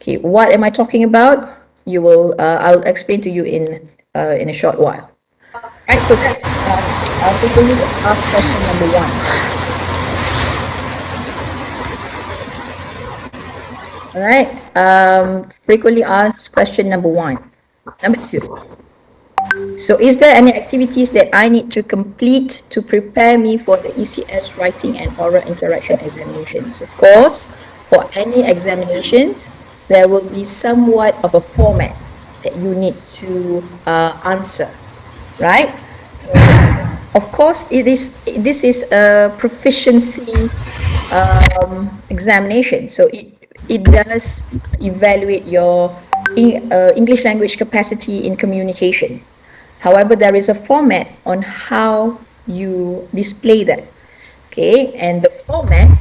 Okay, what am I talking about? I'll explain to you in a short while. Right, so that's frequently asked question number one. All right, frequently asked question number one. Number two. So is there any activities that I need to complete to prepare me for the ECS writing and oral interaction examinations? Of course, for any examinations, there will be somewhat of a format that you need to answer, right? Of course, this is a proficiency examination, so it does evaluate your English language capacity in communication. However, there is a format on how you display that. Okay, and the format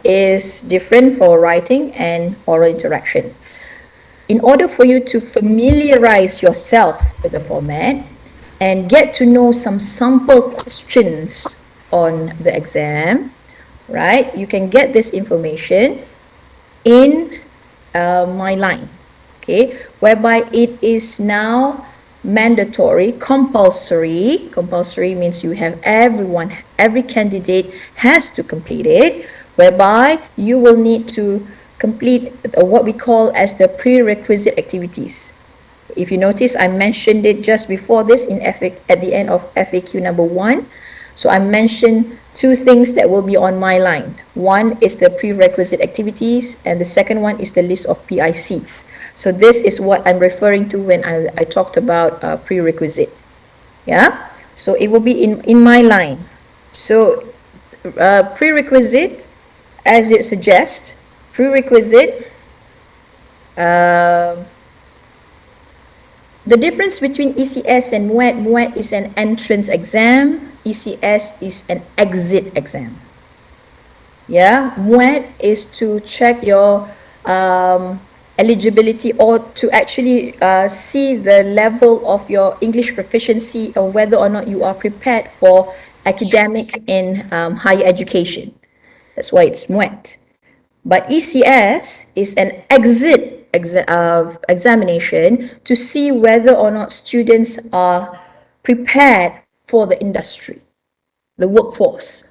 is different for writing and oral interaction. In order for you to familiarize yourself with the format and get to know some sample questions on the exam, right, you can get this information in my line, okay, whereby it is now mandatory, compulsory means you have every candidate has to complete it, whereby you will need to complete what we call as the prerequisite activities. If you notice, I mentioned it just before this at the end of FAQ number 1. So I mentioned two things that will be on my line. One is the prerequisite activities, and the second one is the list of PICs. So this is what I'm referring to when I talked about prerequisite. Yeah, so it will be in my line. So prerequisite, as it suggests, prerequisite, the difference between ECS and MUET: MUET is an entrance exam, ECS is an exit exam. Yeah, MUET is to check your eligibility, or to actually see the level of your English proficiency, or whether or not you are prepared for academic and higher education. That's why it's MUET. But ECS is an exit examination to see whether or not students are prepared for the industry, the workforce.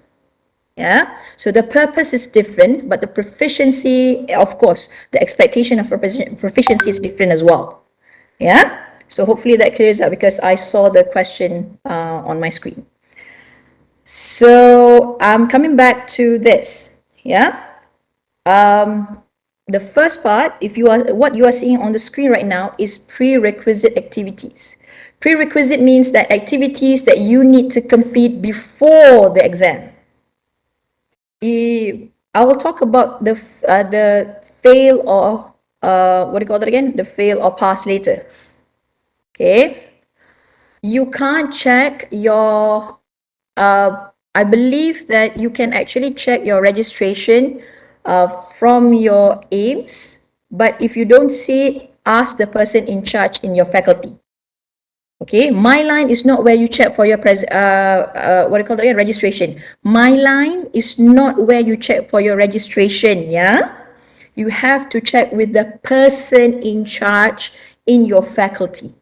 Yeah, so the purpose is different, but the proficiency, of course, the expectation of proficiency is different as well. Yeah, so hopefully that clears up, because I saw the question on my screen. So I'm coming back to this. Yeah, the first part, what you are seeing on the screen right now is prerequisite activities. Prerequisite means that activities that you need to complete before the exam. I will talk about the fail or what do you call that again? The fail or pass later. Okay, you can't check your. I believe that you can actually check your registration from your aims, but if you don't see it, ask the person in charge in your faculty. Okay, my line is not where you check for your what do you call that again? Registration. My line is not where you check for your registration. Yeah, you have to check with the person in charge in your faculty.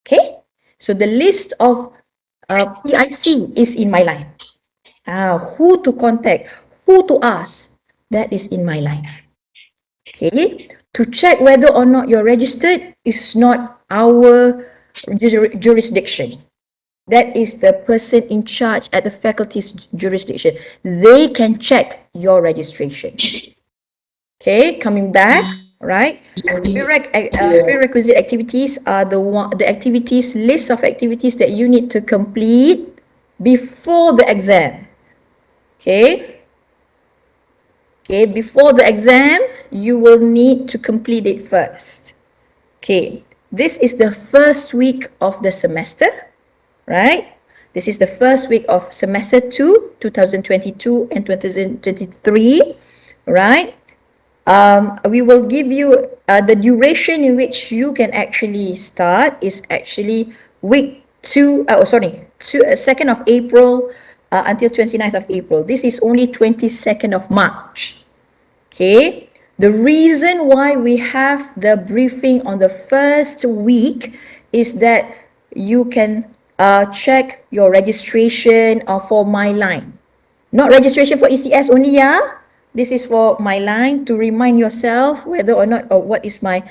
Okay, so the list of PIC is in my line. Who to contact, who to ask, that is in my line. Okay, to check whether or not you're registered is not our jurisdiction. That is the person in charge at the faculty's jurisdiction. They can check your registration. Okay, coming back, right? Prerequisite activities are the activities, list of activities that you need to complete before the exam. Okay. Okay, before the exam, you will need to complete it first. Okay, this is the first week of the semester, right? This is the first week of semester 2, 2022 and 2023, right? We will give you the duration in which you can actually start is actually week 2, 2nd of April until 29th of April. This is only 22nd of March. Okay, The reason why we have the briefing on the first week is that you can check your registration for MyLine. Not registration for ECS only, yeah? This is for MyLine to remind yourself whether or not, or what is my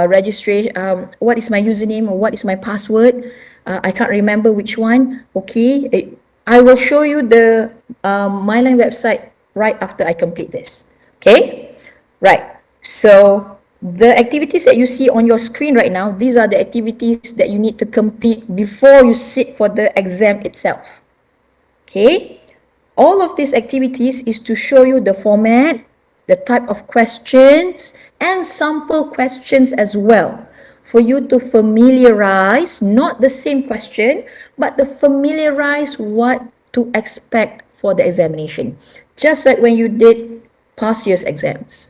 registration, what is my username or what is my password. I can't remember which one. Okay, I will show you the MyLine website right after I complete this. Okay, right. So the activities that you see on your screen right now, these are the activities that you need to complete before you sit for the exam itself. Okay. All of these activities is to show you the format, the type of questions, and sample questions as well, for you to familiarize, not the same question, but to familiarize what to expect for the examination. Just like when you did past year's exams.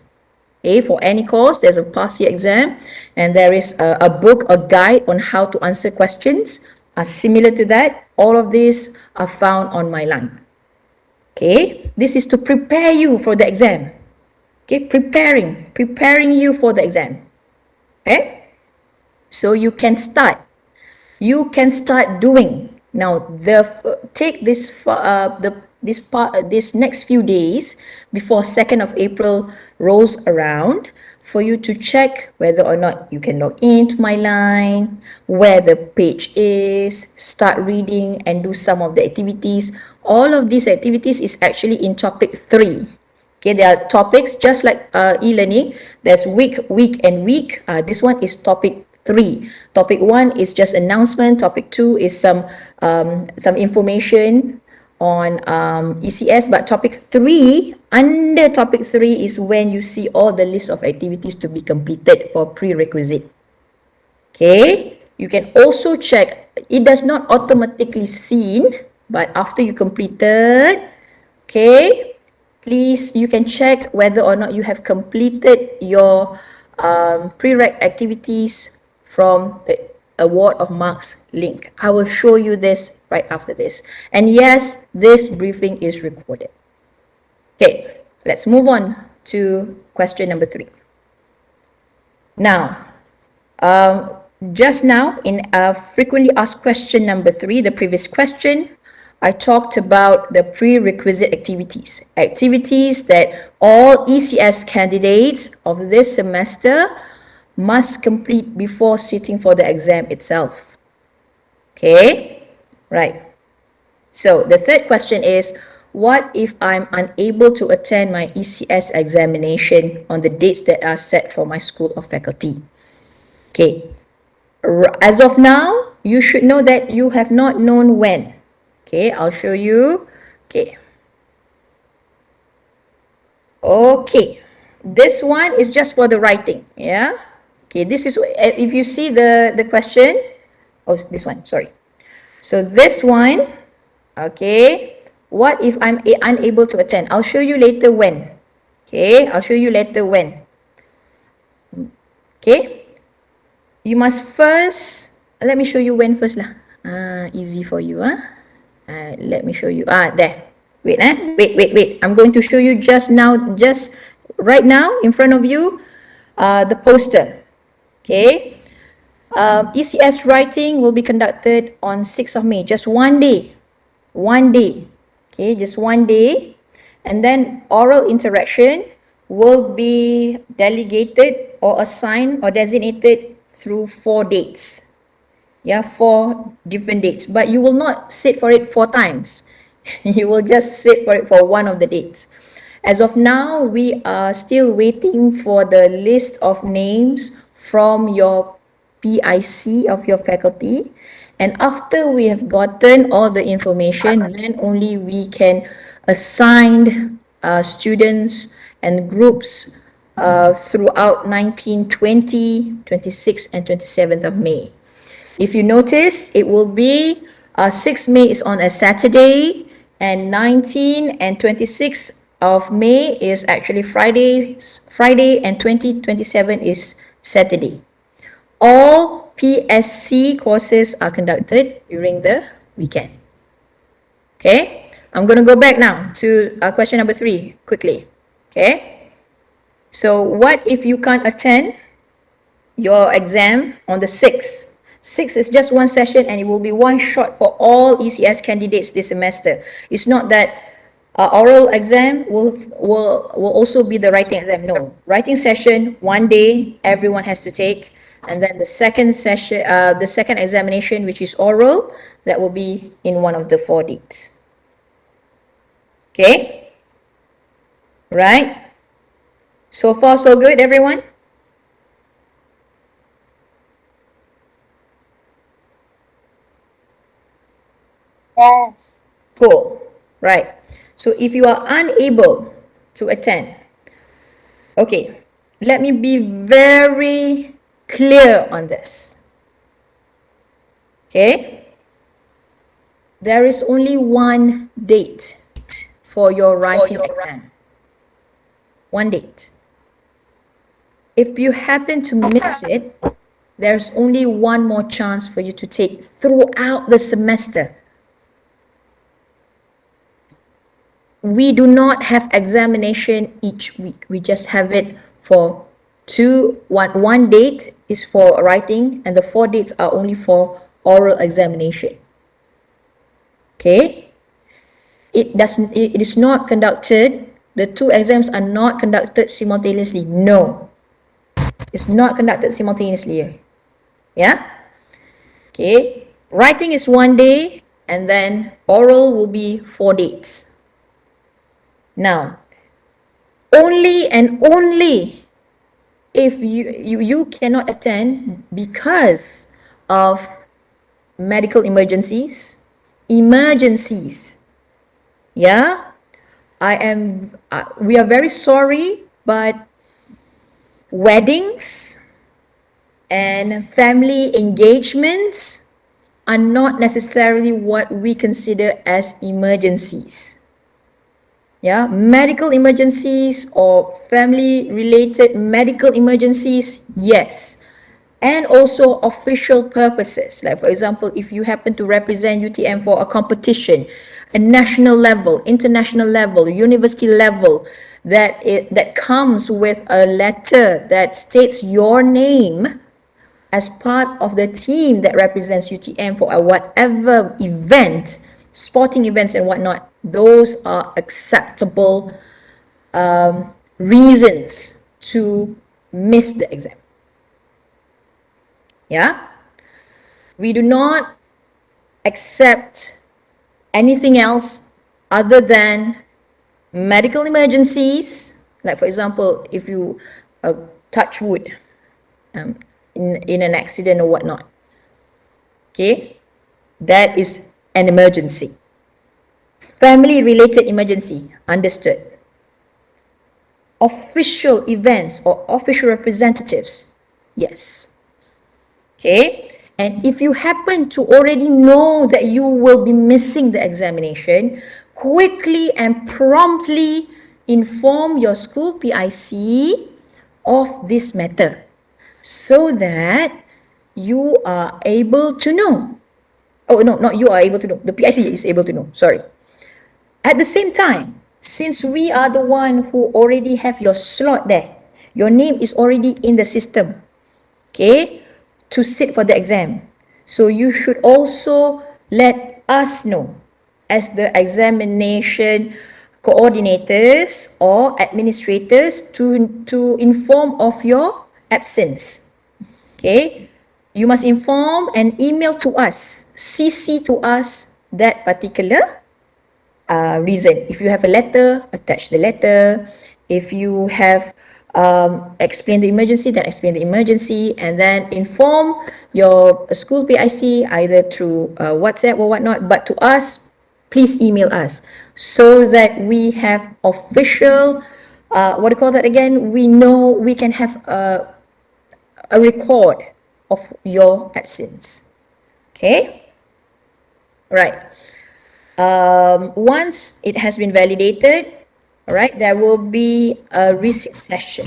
Okay, for any course, there's a past year exam, and there is a book, a guide on how to answer questions. Similar to that, all of these are found on MyLine. Okay, this is to prepare you for the exam. Okay, preparing you for the exam. Okay, so you can start doing. Now, take this next few days before 2nd of April rolls around for you to check whether or not you can log into MyLine, where the page is, start reading and do some of the activities. All of these activities is actually in topic 3. Okay, there are topics just like e-learning. There's week, and week. This one is topic 3. Topic 1 is just announcement. Topic 2 is some information on ECS. But topic 3, under topic 3 is when you see all the list of activities to be completed for prerequisite. Okay, you can also check. It does not automatically seen, but after you completed, okay, please, you can check whether or not you have completed your prereq activities from the award of marks link. I will show you this right after this. And yes, this briefing is recorded. Okay, let's move on to question number 3. Now, just now in frequently asked question number 3, the previous question, I talked about the prerequisite activities. Activities that all ECS candidates of this semester must complete before sitting for the exam itself. Okay, right. So the third question is, what if I'm unable to attend my ECS examination on the dates that are set for my school of faculty? Okay, as of now, you should know that you have not known when. Okay, I'll show you. Okay. Okay, this one is just for the writing. Yeah. Okay, this is, if you see the question, oh, this one, sorry. So this one, okay, what if I'm unable to attend? I'll show you later when. Okay, I'll show you later when. Okay, you must first, let me show you when first lah. Easy for you, let me show you. There. Wait, wait. I'm going to show you just now, just right now in front of you, the poster. Okay. ECS writing will be conducted on 6th of May, just one day. One day. Okay, just one day. And then oral interaction will be delegated or assigned or designated through 4 dates. Yeah, 4 different dates. But you will not sit for it 4 times. You will just sit for it for one of the dates. As of now, we are still waiting for the list of names from your PIC of your faculty. And after we have gotten all the information, then only we can assign students and groups throughout 19, 20, 26, and 27th of May. If you notice, it will be 6 May is on a Saturday, and 19 and 26 of May is actually Friday, and 27 is Saturday. All PSC courses are conducted during the weekend. Okay, I'm going to go back now to question number 3 quickly. Okay, So what if you can't attend your exam on the 6th? 6th is just one session and it will be one shot for all ECS candidates this semester. It's not that oral exam will also be the writing exam. No, writing session, one day, everyone has to take. And then the second session, the second examination, which is oral, that will be in one of the 4 dates. Okay? Right? So far, so good, everyone? Yes. Cool. Right. So if you are unable to attend, okay, let me be very clear on this. Okay? There is only one date for your writing exam. One date. If you happen to miss it, there's only one more chance for you to take throughout the semester. We do not have examination each week. We just have it for one date is for writing and the 4 dates are only for oral examination. Okay? It is not conducted, the 2 exams are not conducted simultaneously. No. It's not conducted simultaneously. Yeah? Okay. Writing is 1 day and then oral will be 4 dates. Now, only and only if you cannot attend because of medical emergencies, yeah, we are very sorry, but weddings and family engagements are not necessarily what we consider as emergencies. Yeah, medical emergencies or family related medical emergencies, yes. And also official purposes. Like for example, if you happen to represent UTM for a competition, a national level, international level, university level, that comes with a letter that states your name as part of the team that represents UTM for a whatever event, sporting events and whatnot, those are acceptable reasons to miss the exam. Yeah? We do not accept anything else other than medical emergencies, like for example, if you touch wood in an accident or whatnot. Okay? That is an emergency. Family related emergency, understood. Official events or official representatives, yes. Okay? And if you happen to already know that you will be missing the examination, quickly and promptly inform your school PIC of this matter so that you are able to know. Oh, no, not you are able to know. The PIC is able to know. Sorry. At the same time, since we are the one who already have your slot there, your name is already in the system, okay, to sit for the exam. So you should also let us know as the examination coordinators or administrators to inform of your absence. Okay, you must inform and email to us, CC to us that particular reason. If you have a letter, attach the letter. If you have explain the emergency, then explain the emergency, and then inform your school PIC either through WhatsApp or whatnot. But to us, please email us so that we have official. What do you call that again? We know we can have a record of your absence. Okay. Right. Once it has been validated, all right, there will be a receipt session.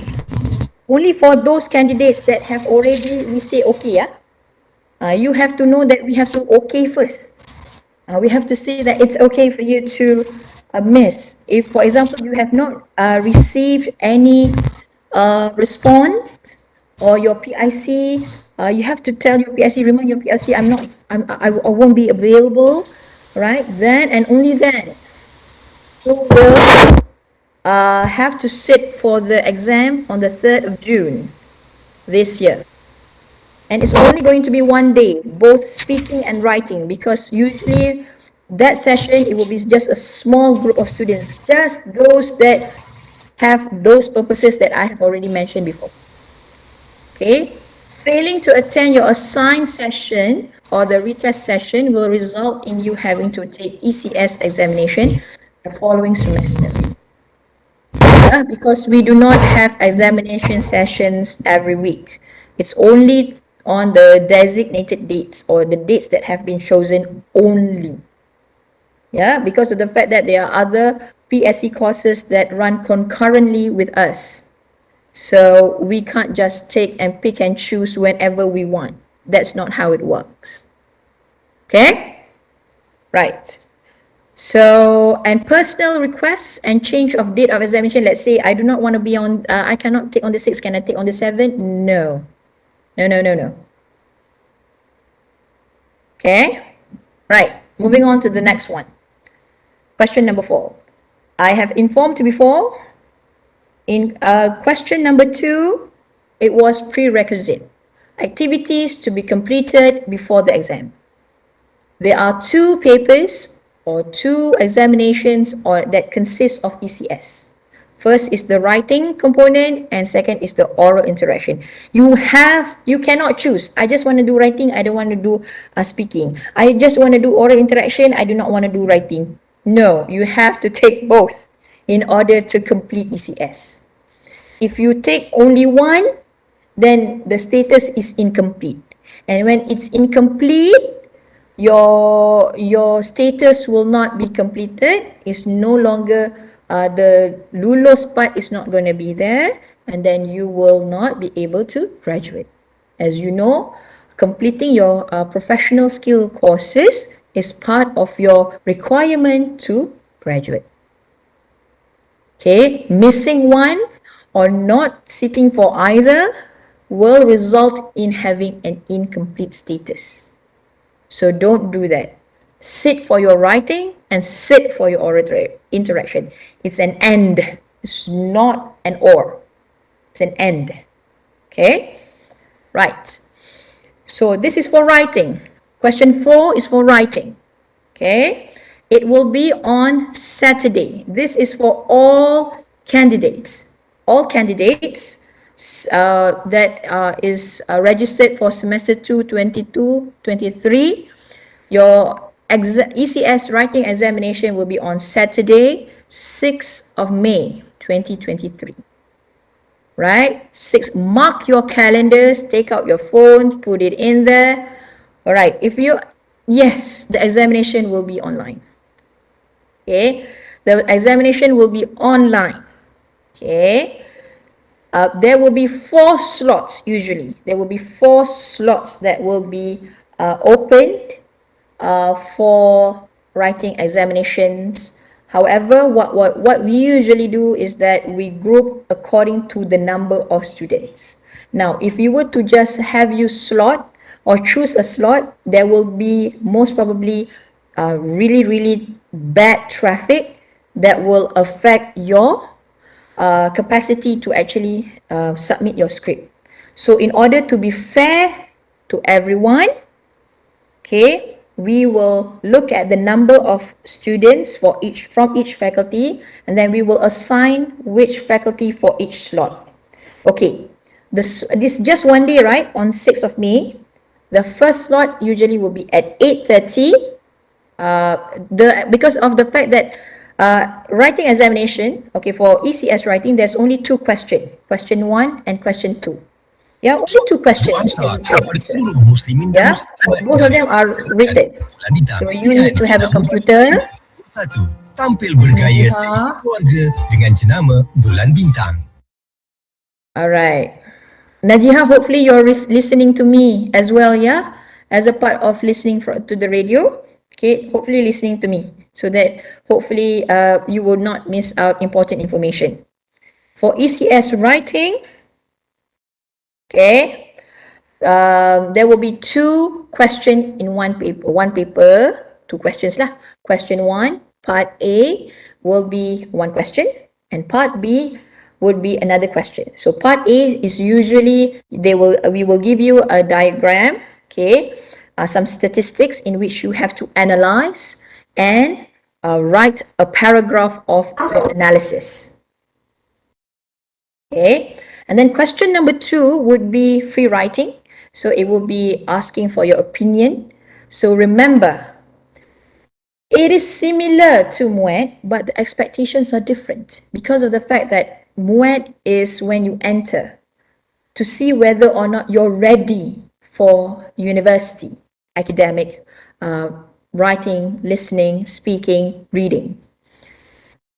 Only for those candidates that have already, we say okay, yeah? You have to know that we have to okay first. We have to say that it's okay for you to miss. If, for example, you have not received any respond, or your PIC, you have to tell your PIC, remind your PIC, I won't be available, right? Then and only then you will have to sit for the exam on the 3rd of June this year. And it's only going to be one day, both speaking and writing, because usually that session, it will be just a small group of students, just those that have those purposes that I have already mentioned before. Okay? Failing to attend your assigned session or the retest session will result in you having to take ECS examination the following semester. Yeah, because we do not have examination sessions every week. It's only on the designated dates or the dates that have been chosen only. Yeah, because of the fact that there are other PSC courses that run concurrently with us. So we can't just take and pick and choose whenever we want. That's not how it works. Okay? Right. So, and personal requests and change of date of examination. Let's say I do not want to be on, I cannot take on the 6th, can I take on the 7th? No. No, no, no, no. Okay? Right. Moving on to the next one. Question number 4. I have informed before. In question number 2, it was prerequisite. Activities to be completed before the exam. There are 2 papers or 2 examinations that consist of ECS. First is the writing component and second is the oral interaction. You cannot choose. I just want to do writing, I don't want to do speaking. I just want to do oral interaction, I do not want to do writing. No, you have to take both in order to complete ECS. If you take only one, then the status is incomplete. And when it's incomplete, your status will not be completed. It's no longer the lulus part is not going to be there, and then you will not be able to graduate. As you know, completing your professional skill courses is part of your requirement to graduate. Okay, missing one or not sitting for either will result in having an incomplete status. So don't do that. Sit for your writing and sit for your oral interaction. It's an and. It's not an or. It's an and. Okay? Right. So this is for writing. Question 4 is for writing. Okay? It will be on Saturday. This is for all candidates. All candidates that is registered for semester 2, 22, 23. Your ECS writing examination will be on Saturday, 6th of May, 2023. Right? 6, mark your calendars, take out your phone, put it in there. All right. Yes, the examination will be online. Okay. The examination will be online. Okay. There will be 4 slots usually. There will be 4 slots that will be opened for writing examinations. However, what we usually do is that we group according to the number of students. Now, if you were to just have you slot or choose a slot, there will be most probably really, really bad traffic that will affect your capacity to actually submit your script. So in order to be fair to everyone, okay, we will look at the number of students from each faculty, and then we will assign which faculty for each slot. Okay, this is just one day, right? On 6th of May, the first slot usually will be at 8:30. Because of the fact that writing examination, okay, for ECS writing, there's only 2 questions, question 1 and question 2. Yeah, only 2 questions that you can answer. Yeah, both of them are written. So you need to have a computer. Tampil bergaya Najiha. keluarga dengan jenama Bulan Bintang. Alright. Najiha, hopefully you're listening to me as well, yeah? As a part of listening to the radio. Okay, hopefully listening to me so that hopefully you will not miss out important information. For ECS writing, okay, there will be 2 questions in one paper, 2 questions lah. Question 1, part A will be 1 question and part B would be another question. So part A is usually, we will give you a diagram, okay, some statistics in which you have to analyze and write a paragraph of your analysis. Okay, and then question number 2 would be free writing. So it will be asking for your opinion. So remember, it is similar to MUET, but the expectations are different because of the fact that MUET is when you enter to see whether or not you're ready for university, academic, writing, listening, speaking, reading.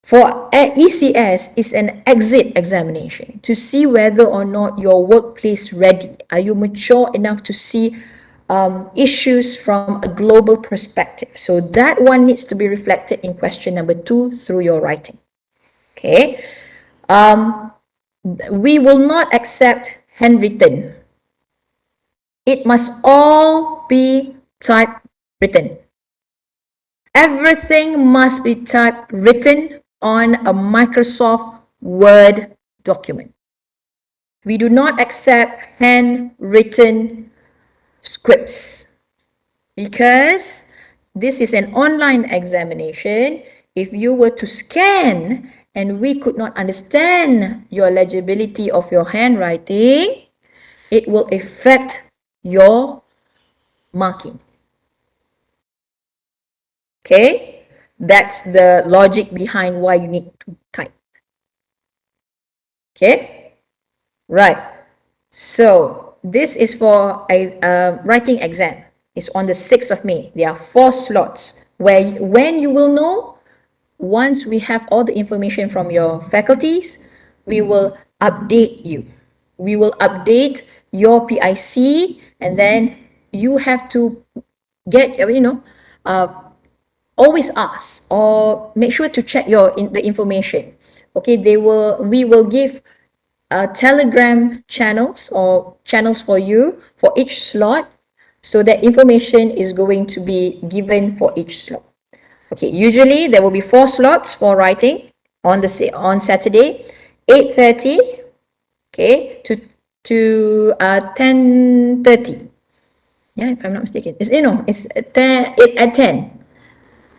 For ECS, is an exit examination to see whether or not your workplace ready. Are you mature enough to see issues from a global perspective? So that one needs to be reflected in question number 2 through your writing. Okay. We will not accept handwritten. It must all be typewritten. Everything must be typewritten on a Microsoft Word document. We do not accept handwritten scripts because this is an online examination. If you were to scan and we could not understand your legibility of your handwriting, it will affect your marking. Okay, that's the logic behind why you need to type. Okay, right. So this is for a writing exam. It's on the 6th of May. There are 4 slots where when you will know, once we have all the information from your faculties, we will update you. We will update your PIC and then you have to get, always ask or make sure to check the information. Okay, we will give Telegram channels or channels for you for each slot, so that information is going to be given for each slot. Okay, usually there will be 4 slots for writing on Saturday, 8:30, okay, to 10:30. Yeah, if I'm not mistaken, it's at 10.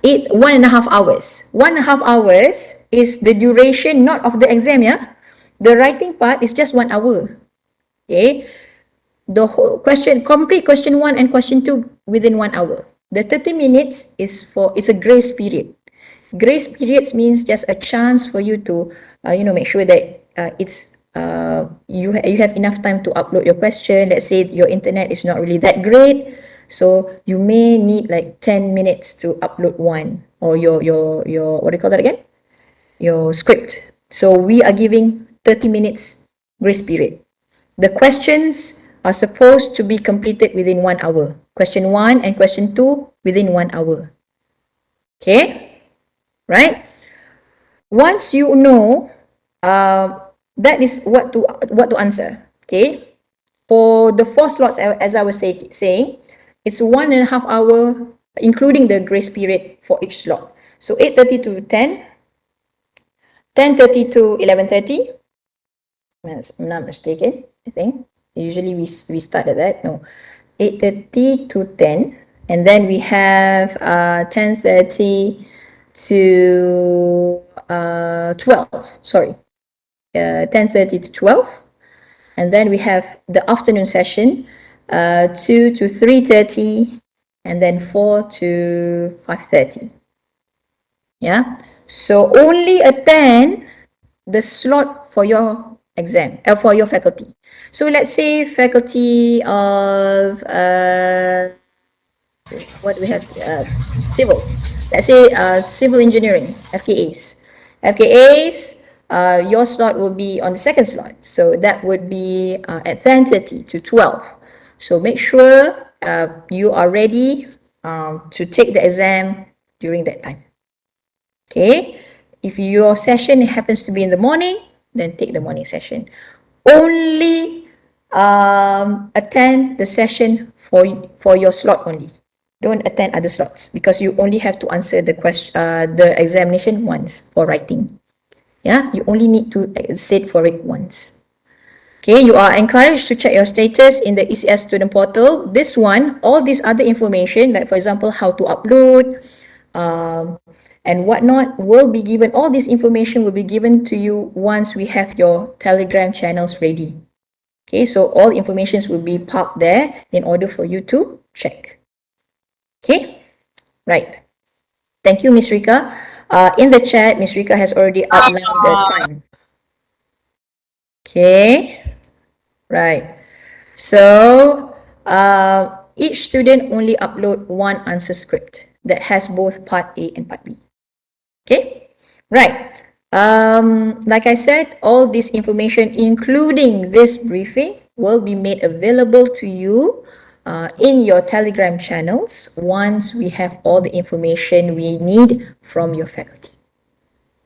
1.5 hours. 1.5 hours is the duration, not of the exam, yeah? The writing part is just 1 hour. Okay? The whole complete question 1 and question 2 within 1 hour. The 30 minutes it's a grace period. Grace periods means just a chance for you to, make sure that you have enough time to upload your question. Let's say your internet is not really that great, so you may need like 10 minutes to upload one, or your what do you call that again? Your script. So we are giving 30 minutes grace period. The questions are supposed to be completed within 1 hour. Question 1 and question 2 within 1 hour. Okay? Right? Once you know, that is what to answer. Okay? For the 4 slots, as I was saying, it's 1.5 hour, including the grace period for each slot. So 8:30 to 10, 10:30 to 11:30. If I'm not mistaken, I think. Usually we start at that. No, 8:30 to 10, and then we have 10:30 to 12. Sorry, 10:30 to 12, and then we have the afternoon session, 2 to 3:30, and then 4 to 5:30. Yeah, so only attend the slot for your exam, for your faculty. So let's say faculty of what do we have? Civil. Let's say civil engineering, FKAs. FKAs, your slot will be on the second slot. So that would be at 10:30 to 12. So make sure you are ready to take the exam during that time. Okay. If your session happens to be in the morning, then take the morning session. Only attend the session for your slot only. Don't attend other slots because you only have to answer the examination once for writing. Yeah, you only need to sit for it once. Okay, you are encouraged to check your status in the ECS student portal. This one, all this other information, like for example, how to upload, and whatnot, will be given. All this information will be given to you once we have your Telegram channels ready. Okay, so all informations will be parked there in order for you to check. Okay, right. Thank you, Miss Rika. In the chat, Miss Rika has already outlined the time. Okay, right. So each student only upload one answer script that has both part A and part B. Okay, right. Like I said, all this information, including this briefing, will be made available to you in your Telegram channels once we have all the information we need from your faculty.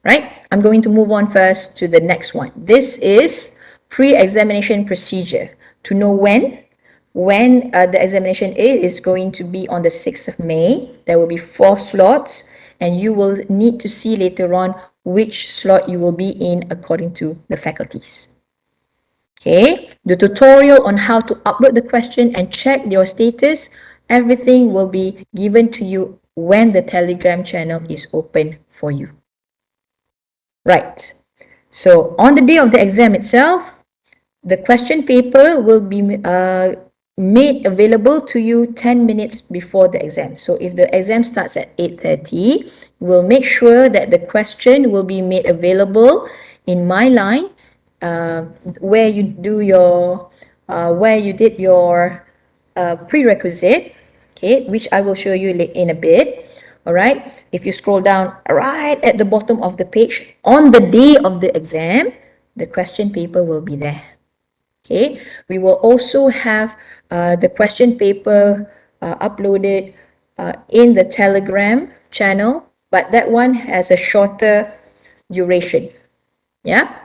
Right? I'm going to move on first to the next one. This is pre-examination procedure to know when the examination is going to be on the 6th of May. There will be 4 slots and you will need to see later on which slot you will be in according to the faculties. Okay, the tutorial on how to upload the question and check your status, everything will be given to you when the Telegram channel is open for you. Right, so on the day of the exam itself, the question paper will be made available to you 10 minutes before the exam. So if the exam starts at 8:30, we'll make sure that the question will be made available in my line where you do your where you did your prerequisite, okay, which I will show you in a bit. All right, if you scroll down right at the bottom of the page, on the day of the exam, the question paper will be there. Okay, we will also have the question paper uploaded in the Telegram channel, but that one has a shorter duration. Yeah,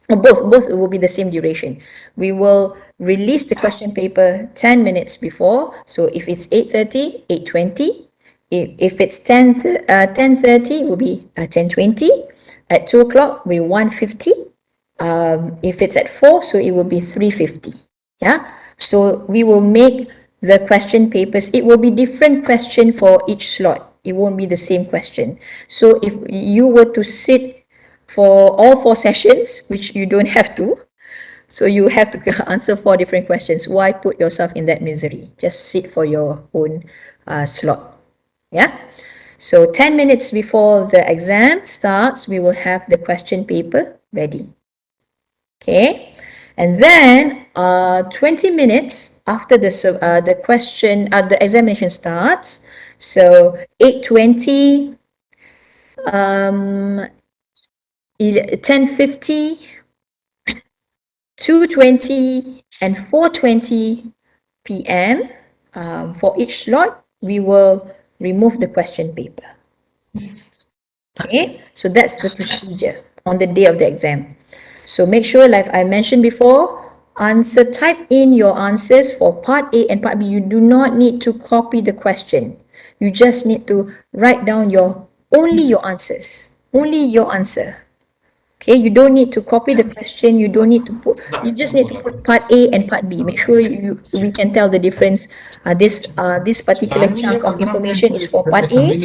both will be the same duration. We will release the question paper 10 minutes before. So if it's 8:30, 8:20. If it's 10:30, it will be 10:20. At 2 o'clock, we 1:50. If it's at 4, so it will be 3:50. Yeah, so we will make the question papers. It will be different question for each slot. It won't be the same question. So if you were to sit for all 4 sessions, which you don't have to, so you have to answer 4 different questions. Why put yourself in that misery? Just sit for your own slot. Yeah, so 10 minutes before the exam starts, we will have the question paper ready. Okay, and then 20 minutes after the examination starts, so 8:20, 10:50, 2:20 and 4:20 p.m. For each slot, we will remove the question paper. Okay, so that's the procedure on the day of the exam. So make sure, like I mentioned before, type in your answers for part A and part B. You do not need to copy the question. You just need to write down only your answers, only your answer. Okay, you don't need to copy the question. You don't need to you just need to put part A and part B. Make sure we can tell the difference. This particular chunk of information is for part A.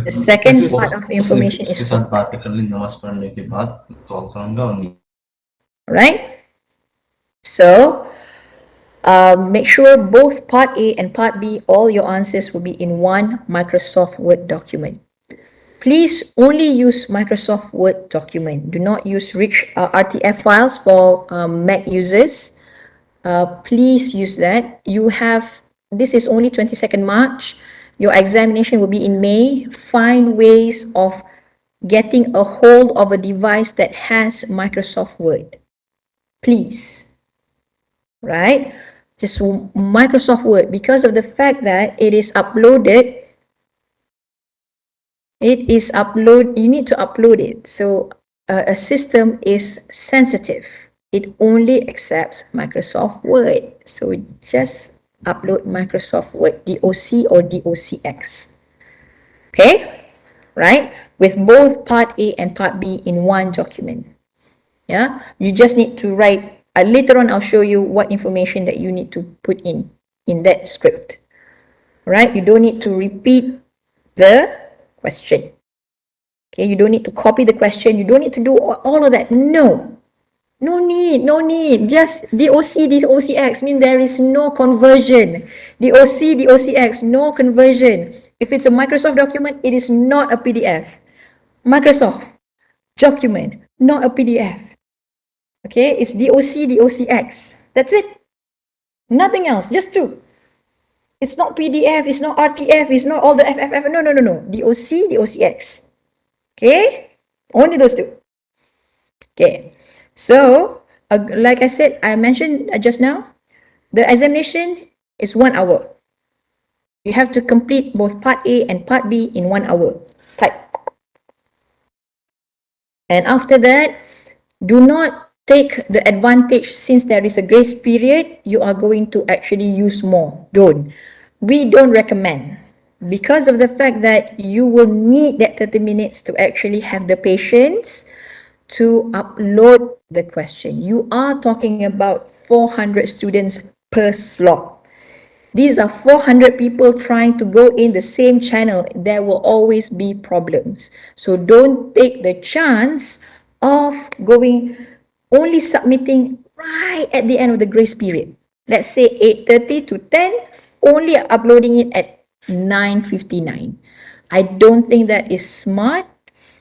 The second part of information is for part B. Right? So make sure both part A and part B, all your answers will be in one Microsoft Word document. Please only use Microsoft Word document. Do not use rich RTF files for Mac users. Please use that. This is only 22nd March. Your examination will be in May. Find ways of getting a hold of a device that has Microsoft Word. Please. Right? Just Microsoft Word, because of the fact that it is uploaded. You need to upload it. So a system is sensitive. It only accepts Microsoft Word. So just upload Microsoft Word DOC or DOCX. Okay, right? With both part A and part B in one document. Yeah, you just need to write, later on I'll show you what information that you need to put in that script. Right, you don't need to repeat the question. Okay, you don't need to copy the question, you don't need to do all of that. No, no need. Just DOC, DOCX mean there is no conversion. DOC, DOCX, no conversion. If it's a Microsoft document, it is not a PDF. Microsoft document, not a PDF. Okay, it's DOC, DOCX. That's it. Nothing else, just two. It's not PDF, it's not RTF, it's not all the FFF. No. DOC, DOCX. Okay, only those two. Okay, so like I said, I mentioned just now, the examination is 1 hour. You have to complete both part A and part B in 1 hour. Type. And after that, do not take the advantage since there is a grace period, you are going to actually use more. Don't. We don't recommend, because of the fact that you will need that 30 minutes to actually have the patience to upload the question. You are talking about 400 students per slot. These are 400 people trying to go in the same channel. There will always be problems. So don't take the chance of only submitting right at the end of the grace period. Let's say 8:30 to 10, only uploading it at 9:59. I don't think that is smart,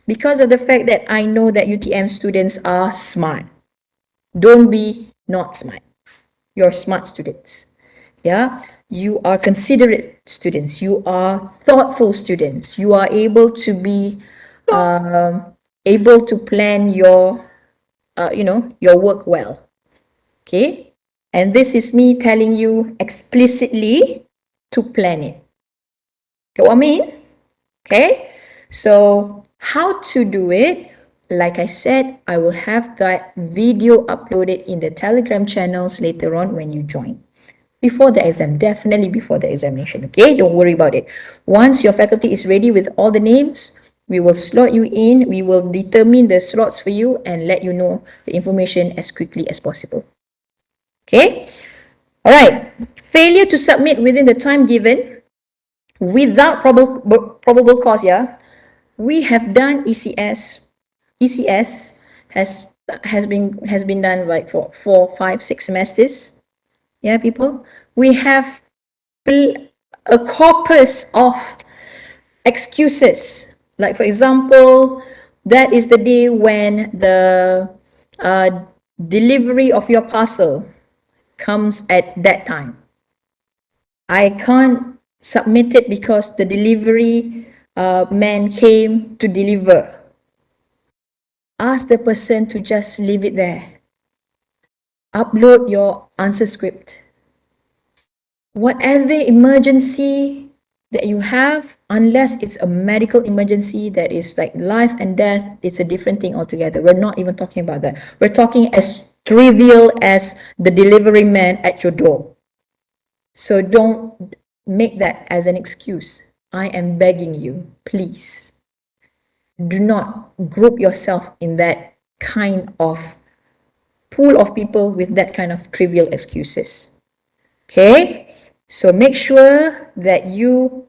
because of the fact that I know that UTM students are smart. Don't be not smart. You're smart students. Yeah, you are considerate students. You are thoughtful students. You are able to be able to plan your your work well. Okay, and this is me telling you explicitly to plan it. Get what I mean? Okay, so how to do it? Like I said, I will have that video uploaded in the Telegram channels later on when you join. Before the exam, definitely before the examination, okay? Don't worry about it. Once your faculty is ready with all the names, we will slot you in, we will determine the slots for you and let you know the information as quickly as possible. Okay? All right. Failure to submit within the time given without probable cause, yeah? We have done ECS. ECS has been done like for 4, 5, 6 semesters. Yeah, people. We have a corpus of excuses. Like, for example, that is the day when the delivery of your parcel comes at that time. I can't submit it because the delivery man came to deliver. Ask the person to just leave it there. Upload your answer script. Whatever emergency that you have, unless it's a medical emergency that is like life and death, it's a different thing altogether. We're not even talking about that. We're talking as trivial as the delivery man at your door. So don't make that as an excuse. I am begging you, please. Do not group yourself in that kind of pool of people with that kind of trivial excuses. Okay? So make sure that you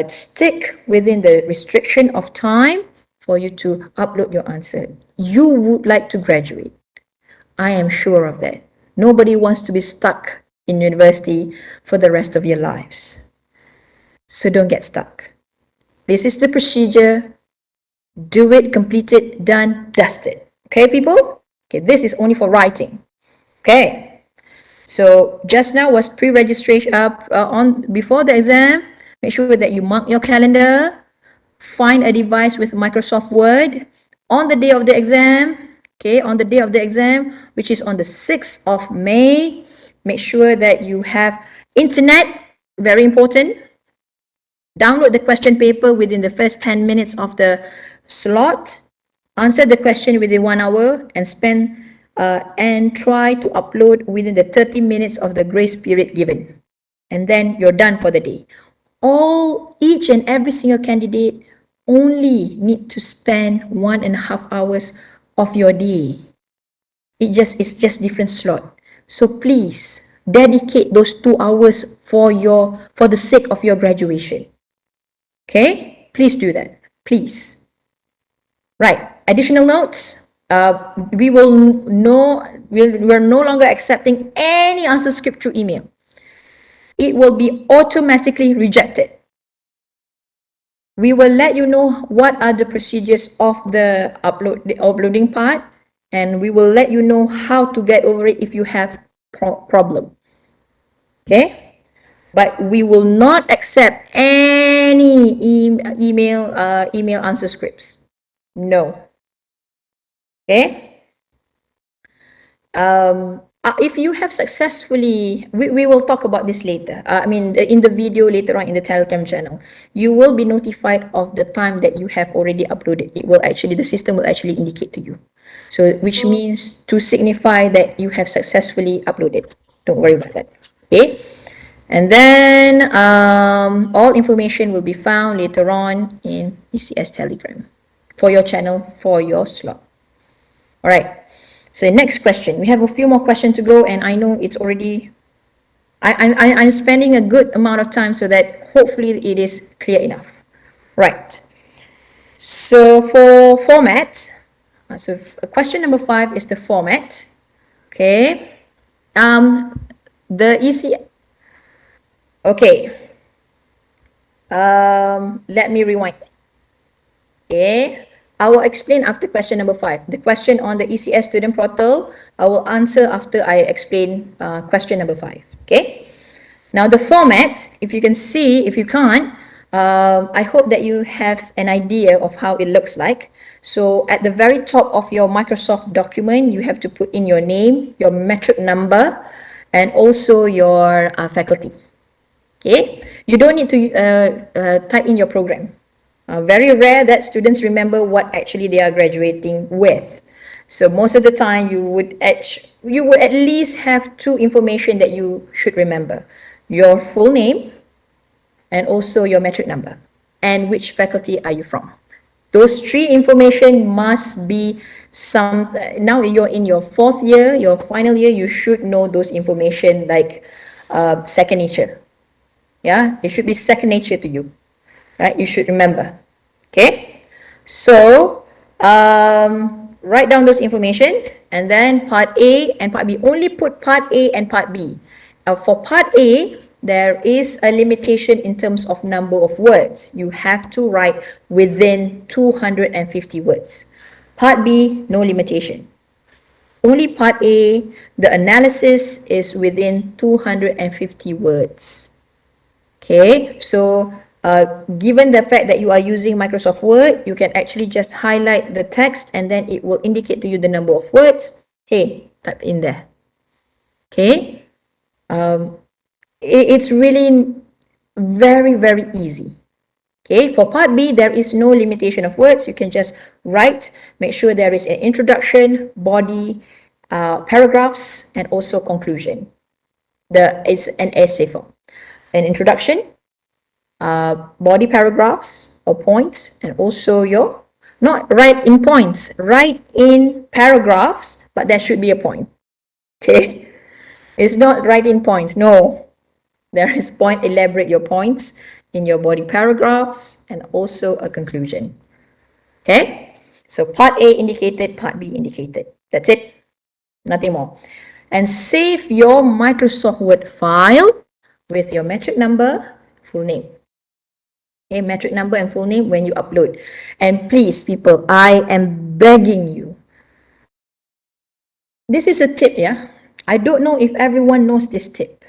stick within the restriction of time for you to upload your answer. You would like to graduate. I am sure of that. Nobody wants to be stuck in university for the rest of your lives. So don't get stuck. This is the procedure. Do it, complete it, done, dusted. Okay, people? Okay, this is only for writing. Okay. So just now was pre-registration on before the exam. Make sure that you mark your calendar. Find a device with Microsoft Word on the day of the exam. Okay, on the day of the exam, which is on the 6th of May. Make sure that you have internet, very important. Download the question paper within the first 10 minutes of the slot. Answer the question within 1 hour and and try to upload within the 30 minutes of the grace period given. And then you're done for the day. Each and every single candidate only need to spend 1.5 hours of your day. It's just different slot. So please dedicate those 2 hours for the sake of your graduation. Okay? Please do that. Please. Right. Additional notes. We're no longer accepting any answer script through email. It will be automatically rejected. We will let you know what are the procedures of the uploading part, and we will let you know how to get over it if you have problem. Okay? But we will not accept any email answer scripts. No. Okay? If you have successfully, we will talk about this later. In the video later on in the Telegram channel, you will be notified of the time that you have already uploaded. The system will actually indicate to you. So, which means to signify that you have successfully uploaded. Don't worry about that. Okay? And then all information will be found later on in ECS Telegram for your channel, for your slot. All right. So next question. We have a few more questions to go, and I know it's already. I'm spending a good amount of time so that hopefully it is clear enough. Right. So for format, question number 5 is the format. Okay. The EC. Okay. Let me rewind. Okay. I will explain after question number 5. The question on the ECS student portal, I will answer after I explain question number 5. Okay. Now the format, if you can see, if you can't, I hope that you have an idea of how it looks like. So at the very top of your Microsoft document, you have to put in your name, your metric number, and also your faculty. Okay. You don't need to type in your program. Very rare that students remember what actually they are graduating with. So most of the time you would at least have 2 information that you should remember. Your full name and also your metric number and which faculty are you from. Those 3 information must be now you're in your 4th year, your final year, you should know those information like second nature. Yeah, it should be second nature to you, right? You should remember. Okay, so write down those information, and then part A and part B. Only put part A and part B. For part A, there is a limitation in terms of number of words. You have to write within 250 words. Part B, no limitation. Only part A, the analysis is within 250 words. Okay, so given the fact that you are using Microsoft Word, you can actually just highlight the text and then it will indicate to you the number of words. Hey, type in there. Okay, it's really very, very easy. Okay, for part B, there is no limitation of words. You can just write, make sure there is an introduction, body, paragraphs, and also conclusion. It's an essay form. An introduction, body paragraphs or points, and also not write in points, write in paragraphs, but there should be a point. Okay, it's not write in points. No, there is point. Elaborate your points in your body paragraphs and also a conclusion. Okay, so part A indicated, part B indicated. That's it, nothing more. And save your Microsoft Word file with your metric number, full name. Okay, metric number and full name when you upload. And please, people, I am begging you. This is a tip, yeah? I don't know if everyone knows this tip.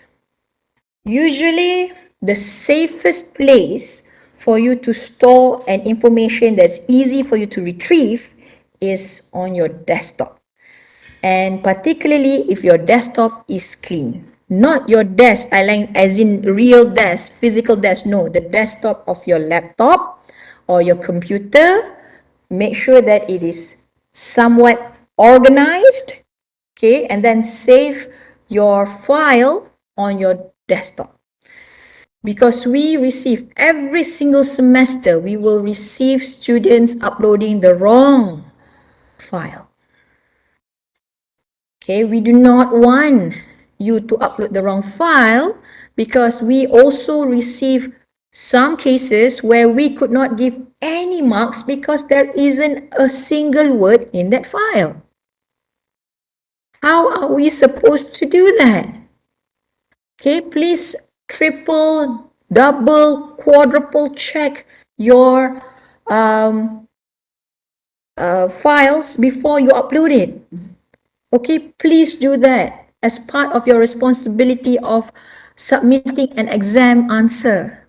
Usually, the safest place for you to store an information that's easy for you to retrieve is on your desktop. And particularly if your desktop is clean. Not your desk, as in real desk, physical desk. No, the desktop of your laptop or your computer make sure that it is somewhat organized, okay, and then save your file on your desktop. Because we receive every single semester, we will receive students uploading the wrong file. Okay, we do not want you to upload the wrong file because we also receive some cases where we could not give any marks because there isn't a single word in that file. How are we supposed to do that? Okay, please triple, double, quadruple check your files before you upload it. Okay, please do that as part of your responsibility of submitting an exam answer.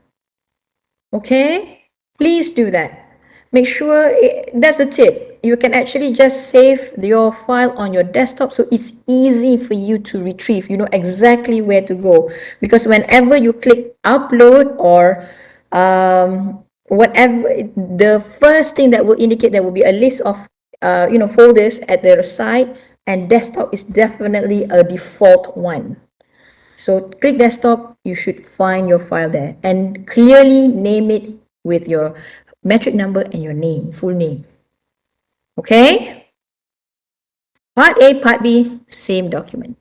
Okay, please do that. Make sure that's a tip. You can actually just save your file on your desktop so it's easy for you to retrieve. You know exactly where to go, because whenever you click upload or whatever, the first thing that will indicate there will be a list of folders at the side, and desktop is definitely a default one. So click desktop, you should find your file there and clearly name it with your metric number and your name, full name. Okay? Part A, part B, same document.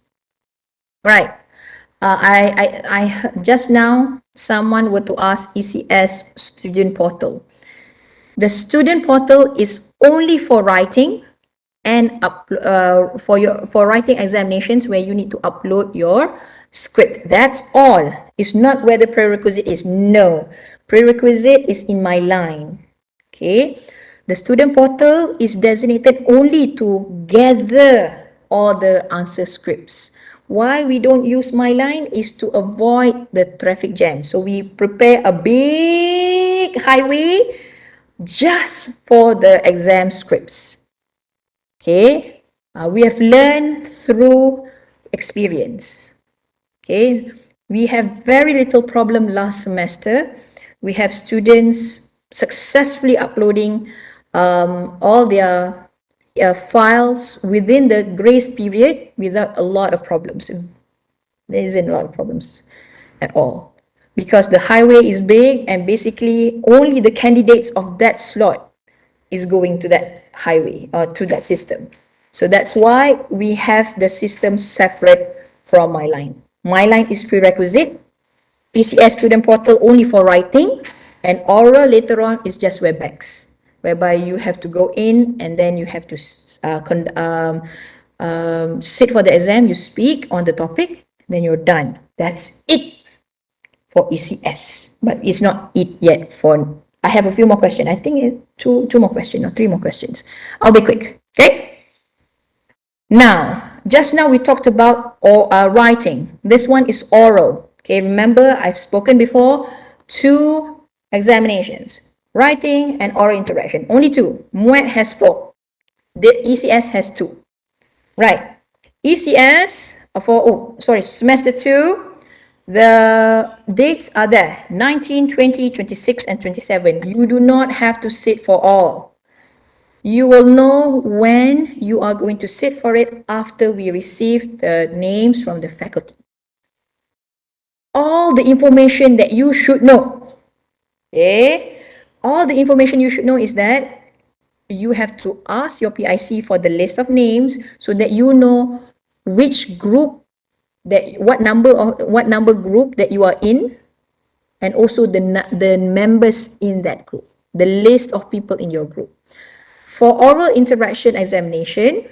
Right. I just now someone were to ask ECS student portal. The student portal is only for writing and for writing examinations where you need to upload your script. That's all. It's not where the prerequisite is. No, prerequisite is in my line. Okay, the student portal is designated only to gather all the answer scripts. Why we don't use my line is to avoid the traffic jam. So we prepare a big highway just for the exam scripts. Okay, we have learned through experience. Okay, we have very little problem last semester. We have students successfully uploading all their files within the grace period without a lot of problems. There isn't a lot of problems at all, because the highway is big and basically only the candidates of that slot is going to that highway or to that system. So that's why we have the system separate from MyLine. MyLine is prerequisite, ECS student portal only for writing, and oral later on is just WebEx, whereby you have to go in and then you have to sit for the exam, you speak on the topic, then you're done. That's it for ECS, but it's not it yet for, I have a few more questions. I think two more questions or three more questions. I'll be quick, okay? Now, just now we talked about writing. This one is oral, okay? Remember, I've spoken before, 2 examinations, writing and oral interaction, only 2. MUET has 4, the ECS has 2, right? ECS semester 2, the dates are there, 19, 20, 26, and 27. You do not have to sit for all. You will know when you are going to sit for it after we receive the names from the faculty. All the information that you should know, okay? All the information you should know is that you have to ask your PIC for the list of names so that you know which group, what number group that you are in, and also the members in that group, the list of people in your group. For oral interaction examination,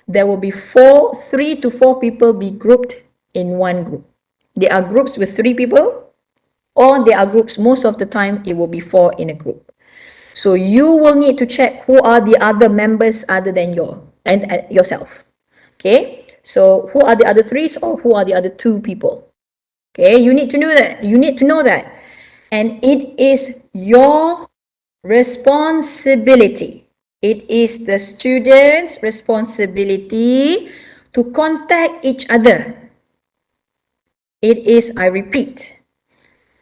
there will be 3 to 4 people be grouped in one group. There are groups with 3 people, or there are groups, most of the time it will be 4 in a group. So you will need to check who are the other members other than yourself. Okay, so who are the other 3s or who are the other 2 people? Okay, you need to know that. You need to know that. And it is your responsibility. It is the student's responsibility to contact each other. It is, I repeat,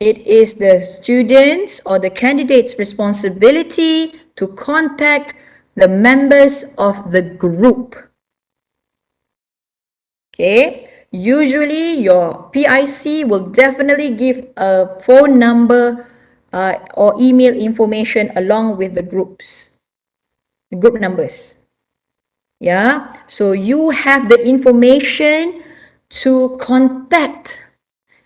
it is the students or the candidate's responsibility to contact the members of the group. Okay, usually your PIC will definitely give a phone number or email information along with the group numbers. Yeah, so you have the information to contact.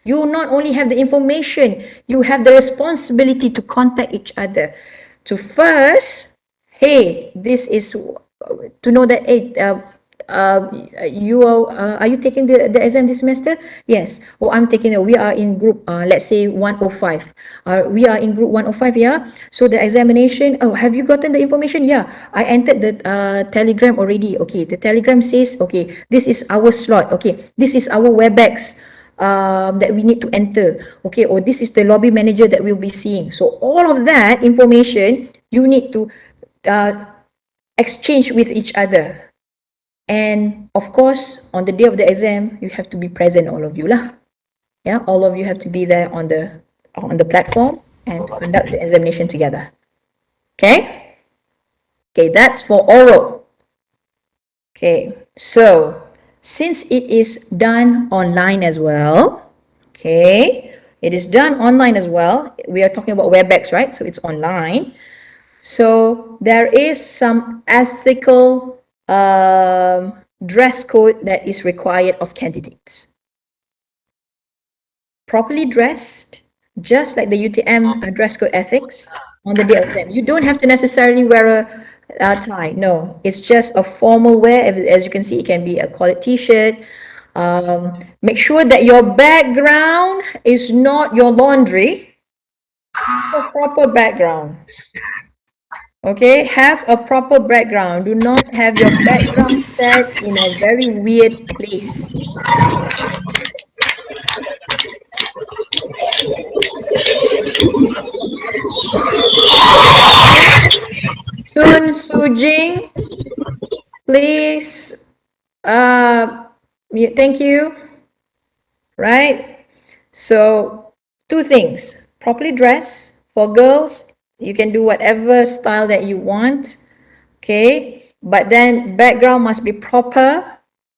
You not only have the information, you have the responsibility to contact each other. To first, hey, this is to know that, hey, you are you taking the exam this semester? Yes. Oh, I'm taking it. We are in group, let's say 105. We are in group 105, yeah? So the examination, oh, have you gotten the information? Yeah, I entered the telegram already. Okay, the telegram says, okay, this is our slot. Okay, this is our WebEx that we need to enter. Okay, or this is the lobby manager that we'll be seeing. So all of that information, you need to exchange with each other. And of course, on the day of the exam, you have to be present, all of you lah. Yeah, all of you have to be there on the platform and to conduct the examination together. Okay? Okay, that's for oral. Okay, so since it is done online as well, okay, it is done online as well. We are talking about WebEx, right? So it's online. So there is some ethical dress code that is required of candidates. Properly dressed, just like the UTM dress code ethics on the day of exam. You don't have to necessarily wear a tie. No, it's just a formal wear. As you can see, it can be a collared t-shirt. Make sure that your background is not your laundry. A proper background. Okay, have a proper background. Do not have your background set in a very weird place. Sun Sujing, please. Thank you. Right? So, two things. Properly dress. For girls, you can do whatever style that you want. Okay? But then background must be proper.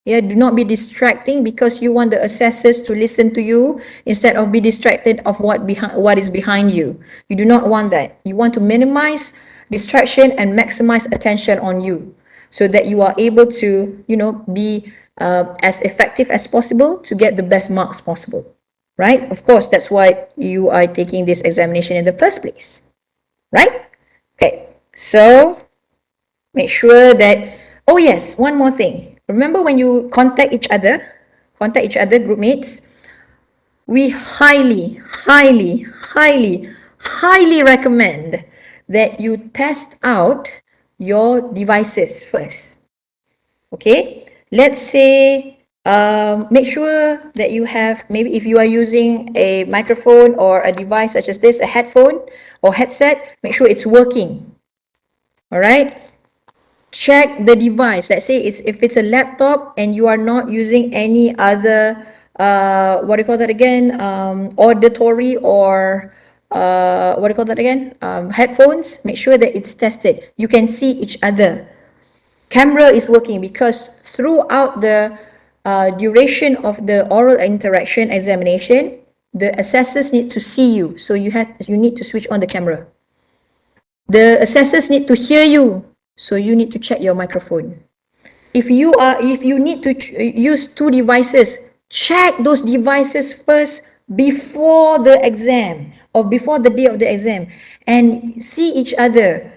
Yeah, do not be distracting because you want the assessors to listen to you instead of be distracted of what is behind you. You do not want that. You want to minimize distraction and maximize attention on you so that you are able to, be as effective as possible to get the best marks possible. Right? Of course, that's why you are taking this examination in the first place. Right? Okay. So make sure that, oh yes, one more thing. Remember when you contact each other, group mates, we highly, highly, highly, highly recommend that you test out your devices first. Okay? Let's say, make sure that you have, maybe if you are using a microphone or a device such as this, a headphone or headset, make sure it's working. All right? Check the device. Let's say if it's a laptop and you are not using any other what do you call that again, auditory or what do you call that again, headphones, make sure that it's tested. You can see each other. Camera is working because throughout the duration of the oral interaction examination, the assessors need to see you, so you need to switch on the camera. The assessors need to hear you, so you need to check your microphone. If you need to use two devices, check those devices first before the exam or before the day of the exam and see each other.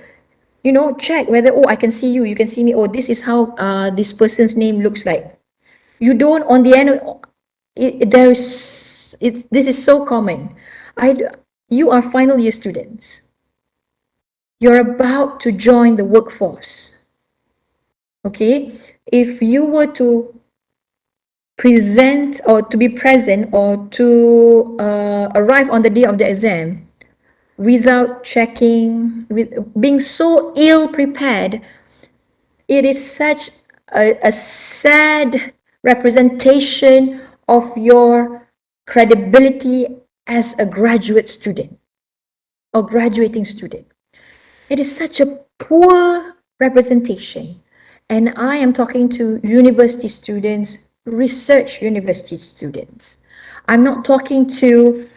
Check whether, oh, I can see you, you can see me, oh, this is how this person's name looks like. You don't, on the end, this is so common. You are final year students. You're about to join the workforce. Okay? If you were to present or to be present or to arrive on the day of the exam without checking, with being so ill prepared, it is such a sad representation of your credibility as a graduate student or graduating student. It is such a poor representation. And I am talking to university students, research university students. I'm not talking to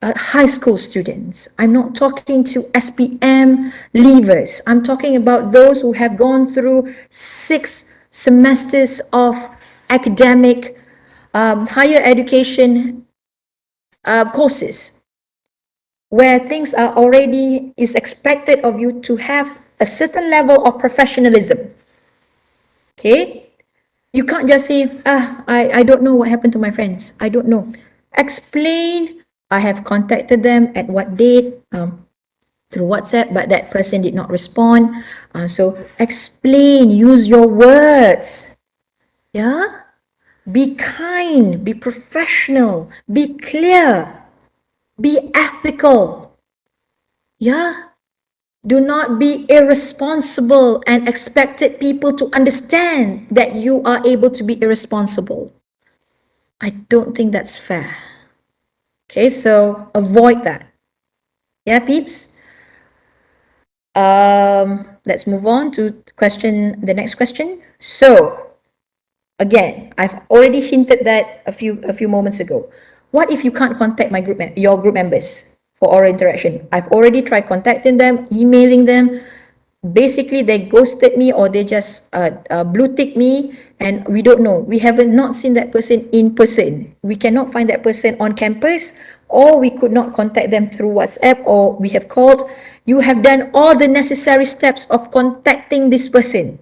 high school students. I'm not talking to SPM leavers. I'm talking about those who have gone through 6 semesters of academic higher education courses where things are already is expected of you to have a certain level of professionalism. Okay, you can't just say, I don't know what happened to my friends. I don't know. Explain. I have contacted them at what date through WhatsApp, but that person did not respond. So explain. Use your words. Yeah. Be kind. Be professional. Be clear. Be ethical. Yeah. Do not be irresponsible and expected people to understand that you are able to be irresponsible. I don't think that's fair. Okay, so avoid that. Yeah, peeps? Let's move on to the next question. So, again, I've already hinted that a few moments ago. What if you can't contact your group members for oral interaction? I've already tried contacting them, emailing them. Basically, they ghosted me or they just blue tick me, and we don't know. We haven't not seen that person in person. We cannot find that person on campus, or we could not contact them through WhatsApp, or we have called. You have done all the necessary steps of contacting this person.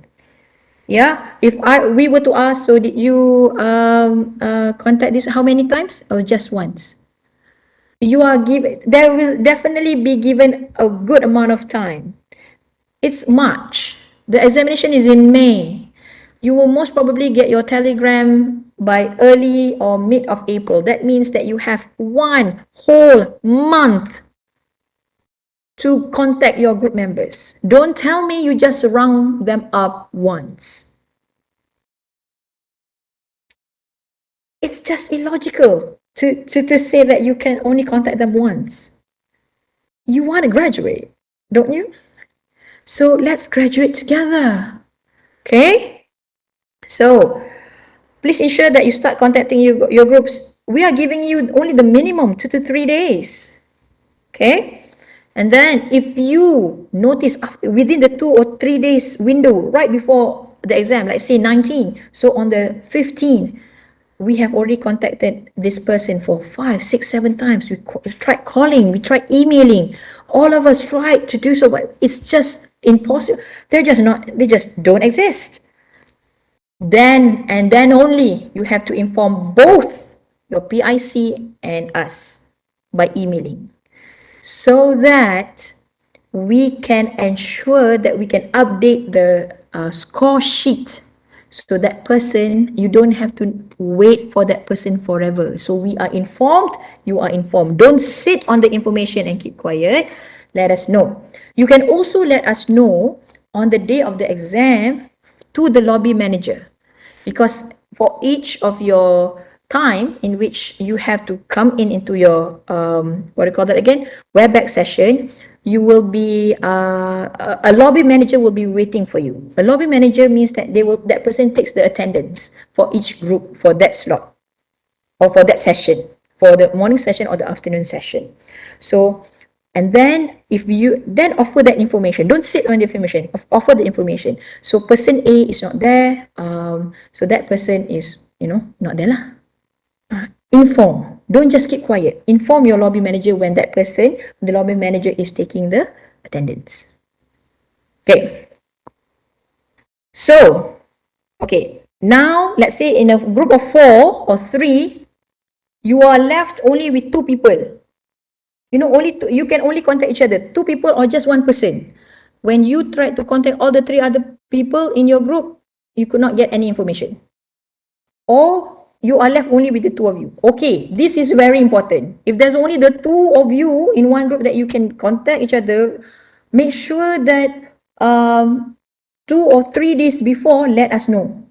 Yeah, if we were to ask, so did you contact this how many times? Or just once? You are given, there will definitely be given a good amount of time. It's March. The examination is in May. You will most probably get your telegram by early or mid of April. That means that you have 1 whole month to contact your group members. Don't tell me you just round them up once. It's just illogical to say that you can only contact them once. You want to graduate, don't you? So let's graduate together. Okay? So please ensure that you start contacting your groups. We are giving you only the minimum 2 to 3 days. Okay? And then if you notice within the 2 or 3 days window, right before the exam, like say 19, so on the 15th, we have already contacted this person for 5, 6, 7 times. We tried calling, we tried emailing. All of us tried to do so, but it's just impossible. They just don't exist. Then and then only you have to inform both your PIC and us by emailing, so that we can ensure that we can update the score sheet, so that person, you don't have to wait for that person forever. So we are informed, you are informed. Don't sit on the information and keep quiet. Let us know. You can also let us know on the day of the exam to the lobby manager, because for each of your time in which you have to come into your what do you call that again, WebEx session, you will be a lobby manager will be waiting for you. A lobby manager means that that person takes the attendance for each group for that slot or for that session, for the morning session or the afternoon session. So, and then if you then offer that information, don't sit on the information, offer the information. So person A is not there, so that person is, not there lah. Inform. Don't just keep quiet. Inform your lobby manager when the lobby manager is taking the attendance. Okay. So, okay. Now, let's say in a group of 4 or 3, you are left only with 2 people. You can only contact each other, 2 people or just 1 person. When you try to contact all the 3 other people in your group, you could not get any information. Or you are left only with the 2 of you. Okay, this is very important. If there's only the 2 of you in one group that you can contact each other, make sure that 2 or 3 days before, let us know.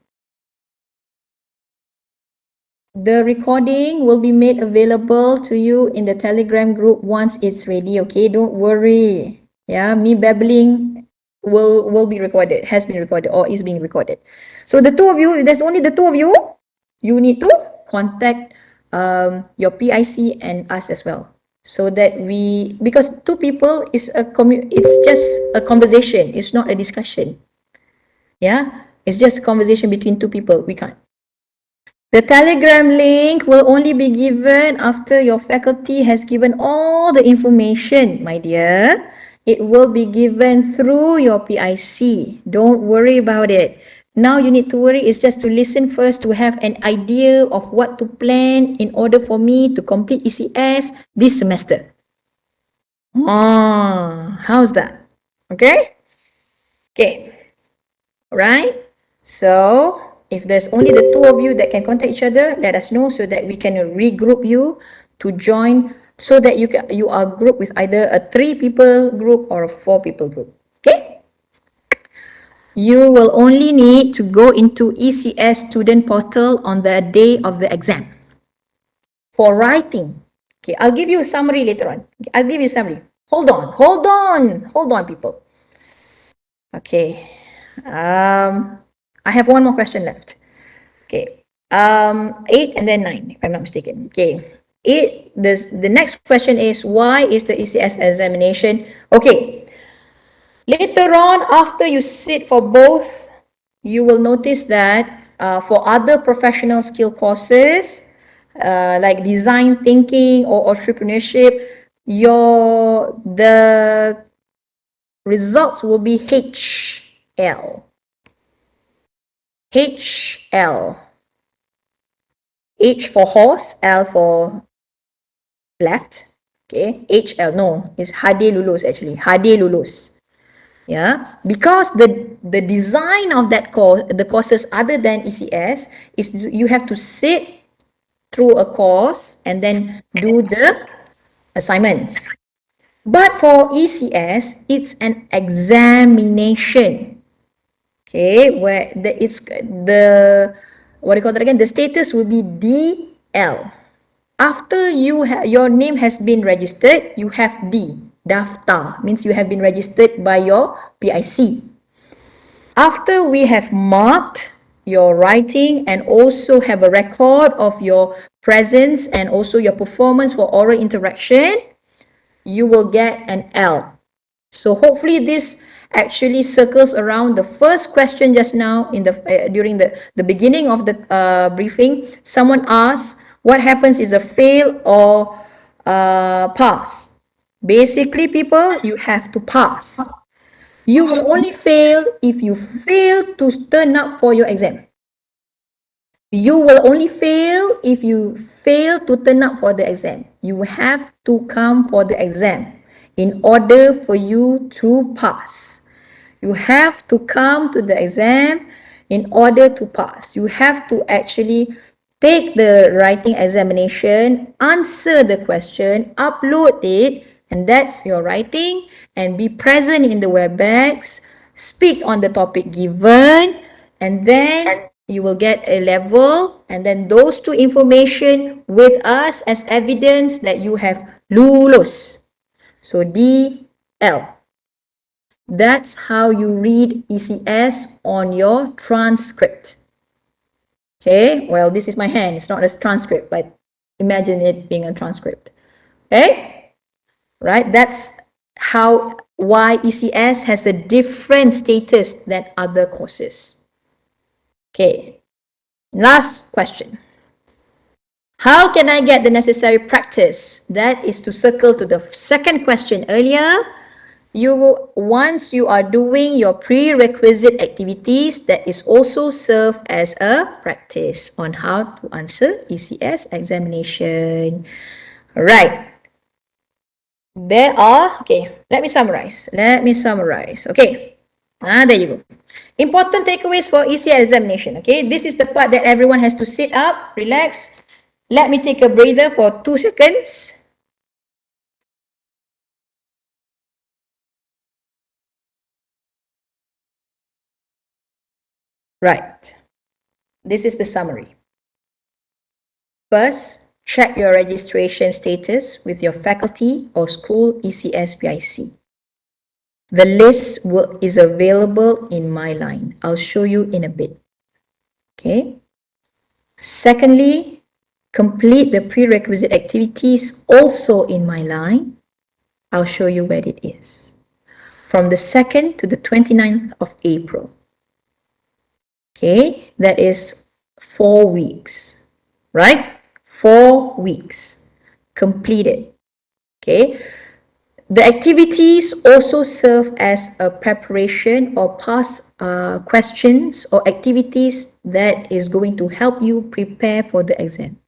The recording will be made available to you in the Telegram group once it's ready, okay? Don't worry. Yeah, me babbling will be recorded, has been recorded, or is being recorded. So the two of you, if there's only the two of you, you need to contact your PIC and us as well. So that because two people is it's just a conversation, it's not a discussion. Yeah, it's just a conversation between two people. We can't. The Telegram link will only be given after your faculty has given all the information, my dear. It will be given through your PIC. Don't worry about it. Now you need to worry is just to listen first to have an idea of what to plan in order for me to complete ECS this semester. How's that? Okay? Okay. Right? So, if there's only the two of you that can contact each other, let us know so that we can regroup you to join so that you are grouped with either a 3 people group or a 4 people group. Okay? You will only need to go into ECS student portal on the day of the exam. For writing, okay, I'll give you a summary later on. Okay, I'll give you a summary. Hold on, people. Okay. I have one more question left. Okay. 8 and then 9, if I'm not mistaken. Okay. The next question is, why is the ECS examination? Okay. Later on, after you sit for both, you will notice that for other professional skill courses, like design thinking or entrepreneurship, the results will be HL. HL. H for horse, L for left. Okay, HL, no, it's Hade Lulus actually. Hade Lulus. Yeah, because the design of that course, the courses other than ECS, is you have to sit through a course and then do the assignments. But for ECS, it's an examination. Okay, where it's the what do you call that again? The status will be DL. After your name has been registered, you have D, daftar, means you have been registered by your PIC. After we have marked your writing and also have a record of your presence and also your performance for oral interaction, you will get an L. So hopefully this actually circles around the first question just now in the during the beginning of the briefing. Someone asked, what happens is a fail or pass? Basically, people, you have to pass. You will only fail if you fail to turn up for your exam. You will only fail if you fail to turn up for the exam. You have to come for the exam in order for you to pass. You have to come to the exam in order to pass. You have to actually take the writing examination, answer the question, upload it, and that's your writing, and be present in the WebEx, speak on the topic given, and then you will get a level, and then those two information with us as evidence that you have lulus. So DL. That's how you read ECS on your transcript. Okay, well, this is my hand. It's not a transcript, but imagine it being a transcript. Okay, right? That's why ECS has a different status than other courses. Okay, last question. How can I get the necessary practice? That is to circle to the second question earlier. Once you are doing your prerequisite activities, that is also serve as a practice on how to answer ECS examination. Right. Let me summarize. Okay. There you go. Important takeaways for ECS examination. Okay, this is the part that everyone has to sit up, relax. Let me take a breather for 2 seconds. Right. This is the summary. First, check your registration status with your faculty or school ECS PIC. The list is available in my line. I'll show you in a bit. Okay. Secondly, complete the prerequisite activities also in my line. I'll show you where it is. From the 2nd to the 29th of April. Okay, that is 4 weeks, right? 4 weeks completed. Okay, the activities also serve as a preparation or past questions or activities that is going to help you prepare for the exam.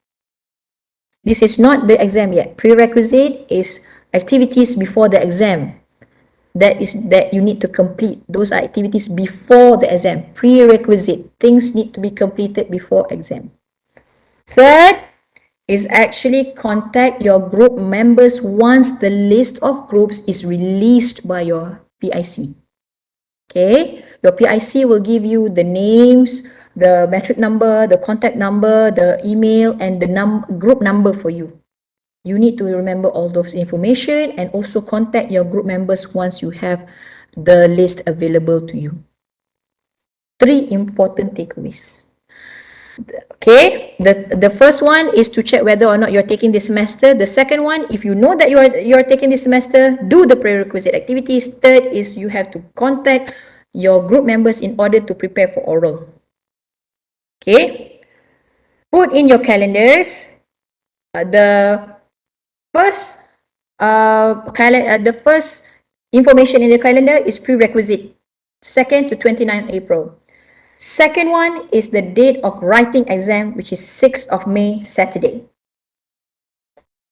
This is not the exam yet. Prerequisite is activities before the exam. That you need to complete. Those are activities before the exam. Prerequisite. Things need to be completed before exam. Third is actually contact your group members once the list of groups is released by your PIC. Okay, your PIC will give you the names, the metric number, the contact number, the email, and the group number for you. You need to remember all those information and also contact your group members once you have the list available to you. 3 important takeaways. Okay, the first one is to check whether or not you're taking this semester. The second one, if you know that you're taking this semester, do the prerequisite activities. Third is you have to contact your group members in order to prepare for oral. Okay, put in your calendars the first the first information in the calendar is prerequisite, 2nd to 29th April. Second one is the date of writing exam, which is 6th of May, Saturday.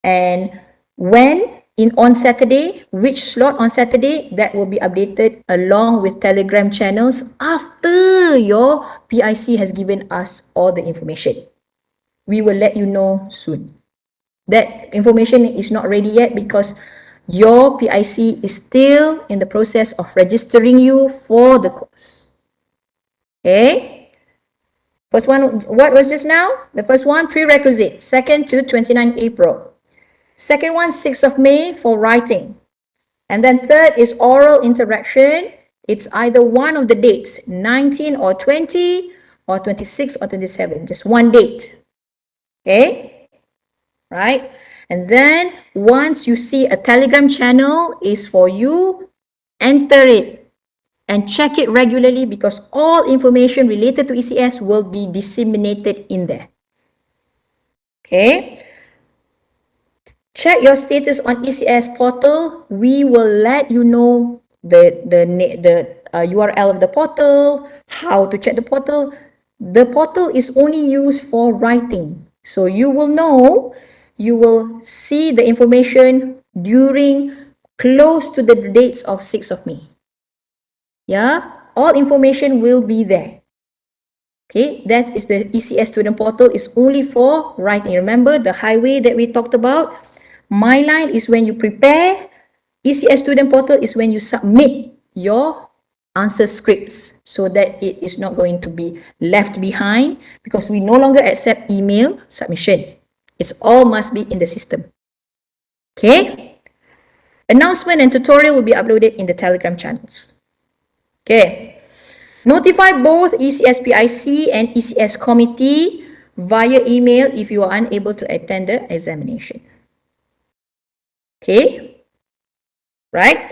And when on Saturday, which slot on Saturday, that will be updated along with Telegram channels after your PIC has given us all the information. We will let you know soon. That information is not ready yet because your PIC is still in the process of registering you for the course. Okay? First one, what was just now? The first one, prerequisite, 2nd to 29th April. Second one, 6th of May for writing. And then third is oral interaction. It's either one of the dates, 19 or 20 or 26 or 27, just one date. Okay? Right? And then once you see a Telegram channel is for you, enter it and check it regularly because all information related to ECS will be disseminated in there. Okay? Check your status on ECS portal. We will let you know the URL of the portal, how to check the portal. The portal is only used for writing. So you will know, you will see the information during close to the dates of 6th of May. Yeah, all information will be there. Okay, that is the ECS student portal is only for writing. Remember the highway that we talked about? My line is when you prepare. ECS student portal is when you submit your answer scripts so that it is not going to be left behind because we no longer accept email submission. It's all must be in the system. Okay. Announcement and tutorial will be uploaded in the Telegram channels. Okay. Notify both ECS PIC and ECS committee via email if you are unable to attend the examination. Okay, right?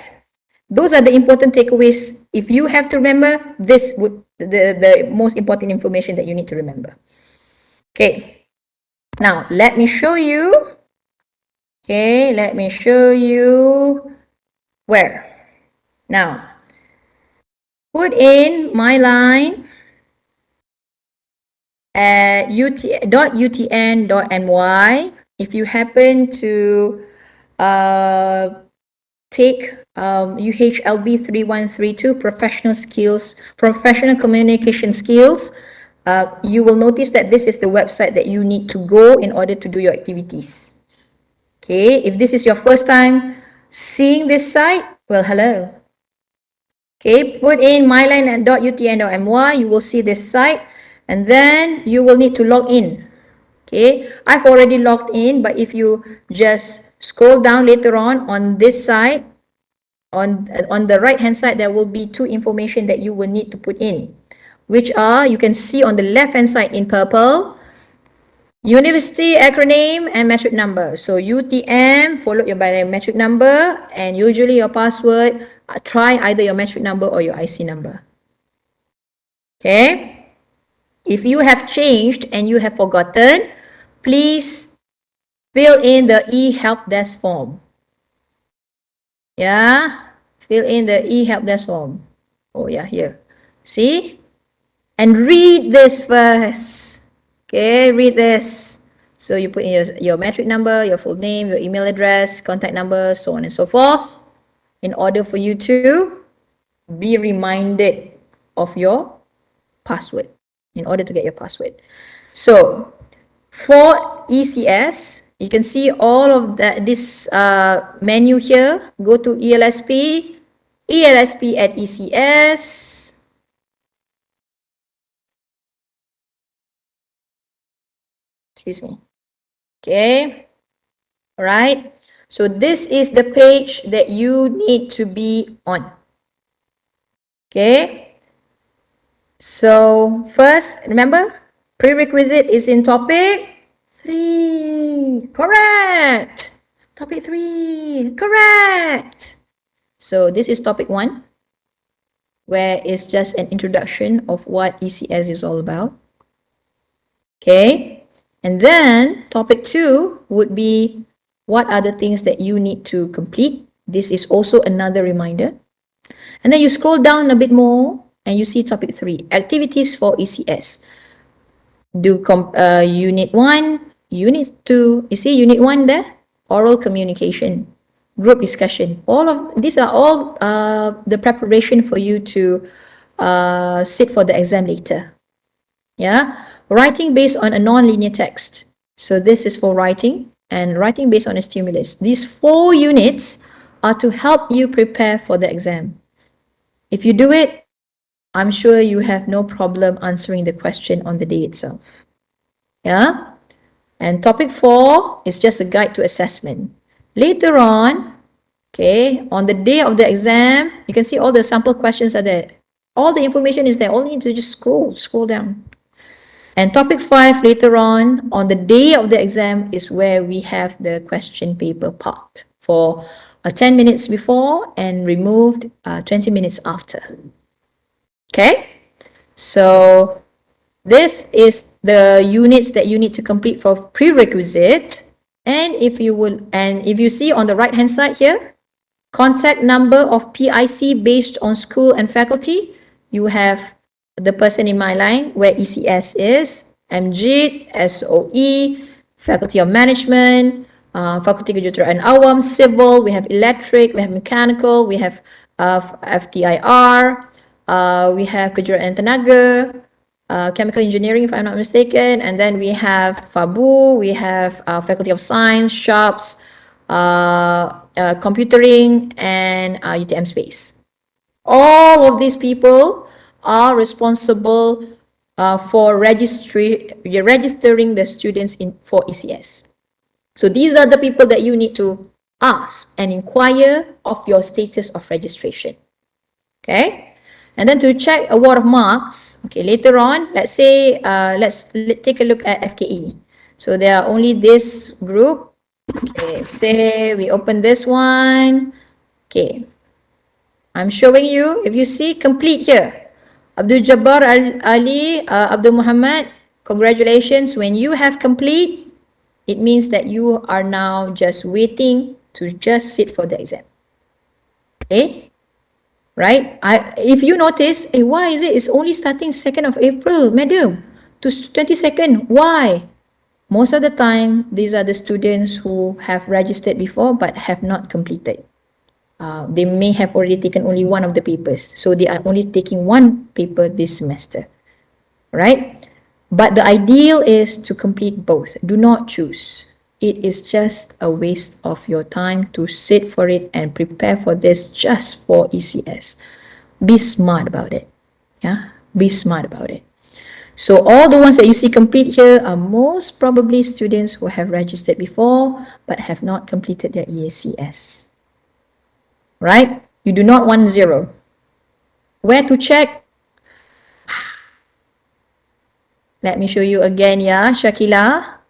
Those are the important takeaways. If you have to remember, this would the most important information that you need to remember. Okay, now let me show you. Okay, let me show you where. Now, put in my line at .utn.my. If you happen to take UHLB 3132 professional communication skills, you will notice that this is the website that you need to go in order to do your activities. Okay, if this is your first time seeing this site, well, hello. Okay, put in myline.utn.my, you will see this site, and then you will need to log in Okay, I've already logged in, but if you just scroll down later on this side, on the right hand side, there will be two information that you will need to put in, which are, you can see on the left hand side in purple, university acronym and metric number. So UTM followed by the metric number, and usually your password, try either your metric number or your IC number. Okay, if you have changed and you have forgotten, please fill in the e-help desk form. Yeah, fill in the e-help desk form. Oh yeah, here. See? And read this first. Okay, read this. So you put in your metric number, your full name, your email address, contact number, so on and so forth, in order for you to be reminded of your password, in order to get your password. So for ECS, you can see all of this menu here. Go to ELSP, ELSP at ECS. Excuse me. Okay, all right. So this is the page that you need to be on. Okay. So first, remember, prerequisite is in topic 3. Correct. Topic 3. Correct. So this is topic 1, where it's just an introduction of what ECS is all about. Okay. And then topic 2 would be, what are the things that you need to complete? This is also another reminder. And then you scroll down a bit more and you see topic 3, activities for ECS. Do unit 1, unit 2, you see unit 1 there? Oral communication, group discussion. All of these are all the preparation for you to sit for the exam later. Yeah, writing based on a non-linear text. So this is for writing, and writing based on a stimulus. These 4 units are to help you prepare for the exam. If you do it, I'm sure you have no problem answering the question on the day itself. Yeah? And topic 4 is just a guide to assessment. Later on, okay, on the day of the exam, you can see all the sample questions are there. All the information is there. All you need to just scroll down. And topic 5 later on the day of the exam, is where we have the question paper part for 10 minutes before and removed 20 minutes after. Okay, so this is the units that you need to complete for prerequisite. And if you see on the right hand side here, contact number of PIC based on school and faculty, you have the person in my line where ECS is, MJIT, SOE, Faculty of Management, Faculty Kejuruteraan Awam, Civil, we have Electric, we have Mechanical, we have FTIR, we have Kejuruteraan Tenaga, Chemical Engineering, if I'm not mistaken, and then we have FABU, we have Faculty of Science, Shops, Computering, and UTM Space. All of these people are responsible for registering the students for ECS. So these are the people that you need to ask and inquire of your status of registration. Okay, and then to check award of marks, okay, later on, let's say, let's take a look at FKE. So there are only this group. Okay, say we open this one. Okay, I'm showing you, if you see complete here, Abdul Jabbar Ali, Abdul Muhammad, congratulations. When you have complete, it means that you are now just waiting to just sit for the exam. Okay, right? If you notice, why is it? It's only starting 2nd of April, madam, to 22nd. Why? Most of the time, these are the students who have registered before but have not completed. They may have already taken only one of the papers, so they are only taking one paper this semester, right? But the ideal is to complete both. Do not choose. It is just a waste of your time to sit for it and prepare for this just for ECS. Be smart about it. Yeah, be smart about it. So all the ones that you see complete here are most probably students who have registered before but have not completed their ECS. Right? You do not want 0. Where to check? Let me show you again, yeah, Shakila.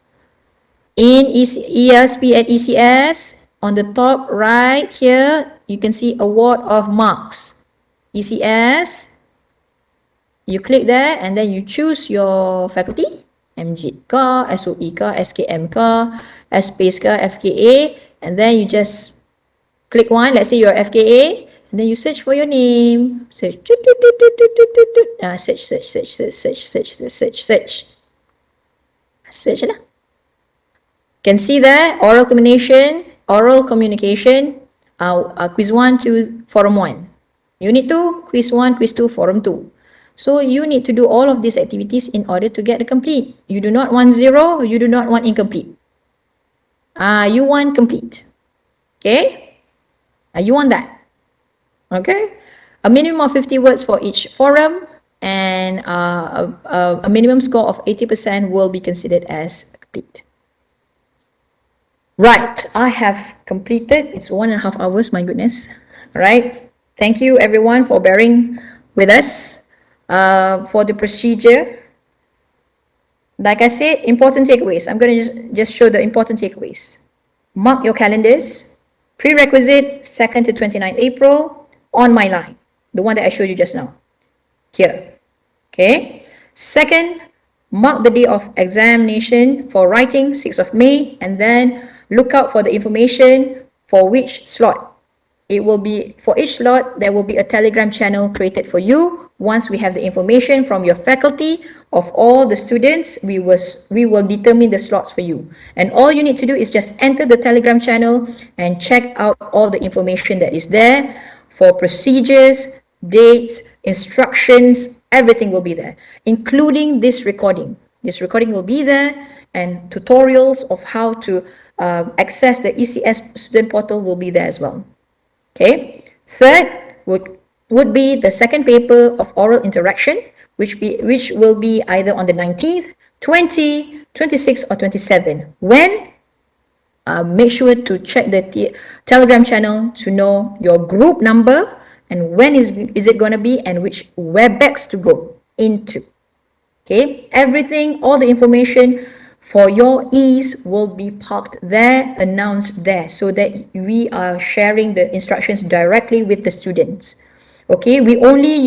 In ESP and ECS, on the top right here, you can see award of marks. ECS, you click there and then you choose your faculty, MJIT ka, SOE ka, SKM ka, SPACE ka, FKA, and then you just click one, let's say you're FKA, and then you search for your name. Search, search lah. Can see there, oral communication, quiz 1 to forum 1. Unit 2, quiz 1, quiz 2, forum 2. So you need to do all of these activities in order to get the complete. You do not want 0, you do not want incomplete. You want complete. Okay? You want that. Okay? A minimum of 50 words for each forum, and a minimum score of 80% will be considered as complete. Right, I have completed. It's 1.5 hours, my goodness. All right. Thank you everyone for bearing with us for the procedure. Like I said, important takeaways. I'm going to just show the important takeaways. Mark your calendars. Prerequisite 2nd to 29 April on my line, the one that I showed you just now. Here. Okay. Second, mark the day of examination for writing, 6th of May, and then look out for the information for which slot. It will be, for each slot, there will be a Telegram channel created for you. Once we have the information from your faculty of all the students, we will determine the slots for you. And all you need to do is just enter the Telegram channel and check out all the information that is there for procedures, dates, instructions, everything will be there, including this recording. This recording will be there, and tutorials of how to access the ECS student portal will be there as well. Okay. Third would be the second paper of oral interaction, which will be either on the 19th, 20, 26, or 27. When? Make sure to check the Telegram channel to know your group number and when is it going to be and which WebEx to go into. Okay, everything, all the information for your ease will be parked there, announced there, so that we are sharing the instructions directly with the students. Okay, we only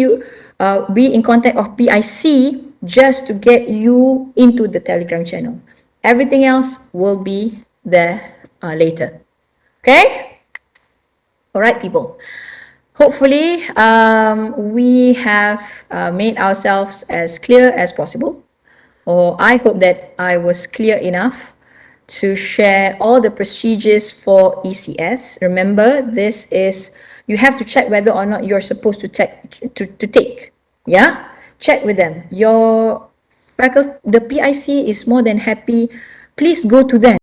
be in contact of PIC just to get you into the Telegram channel. Everything else will be there later. Okay? All right, people. Hopefully, we have made ourselves as clear as possible. Or I hope that I was clear enough to share all the procedures for ECS. Remember, this is, you have to check whether or not you're supposed to take. Yeah? Check with them. Your faculty, the PIC is more than happy. Please go to them.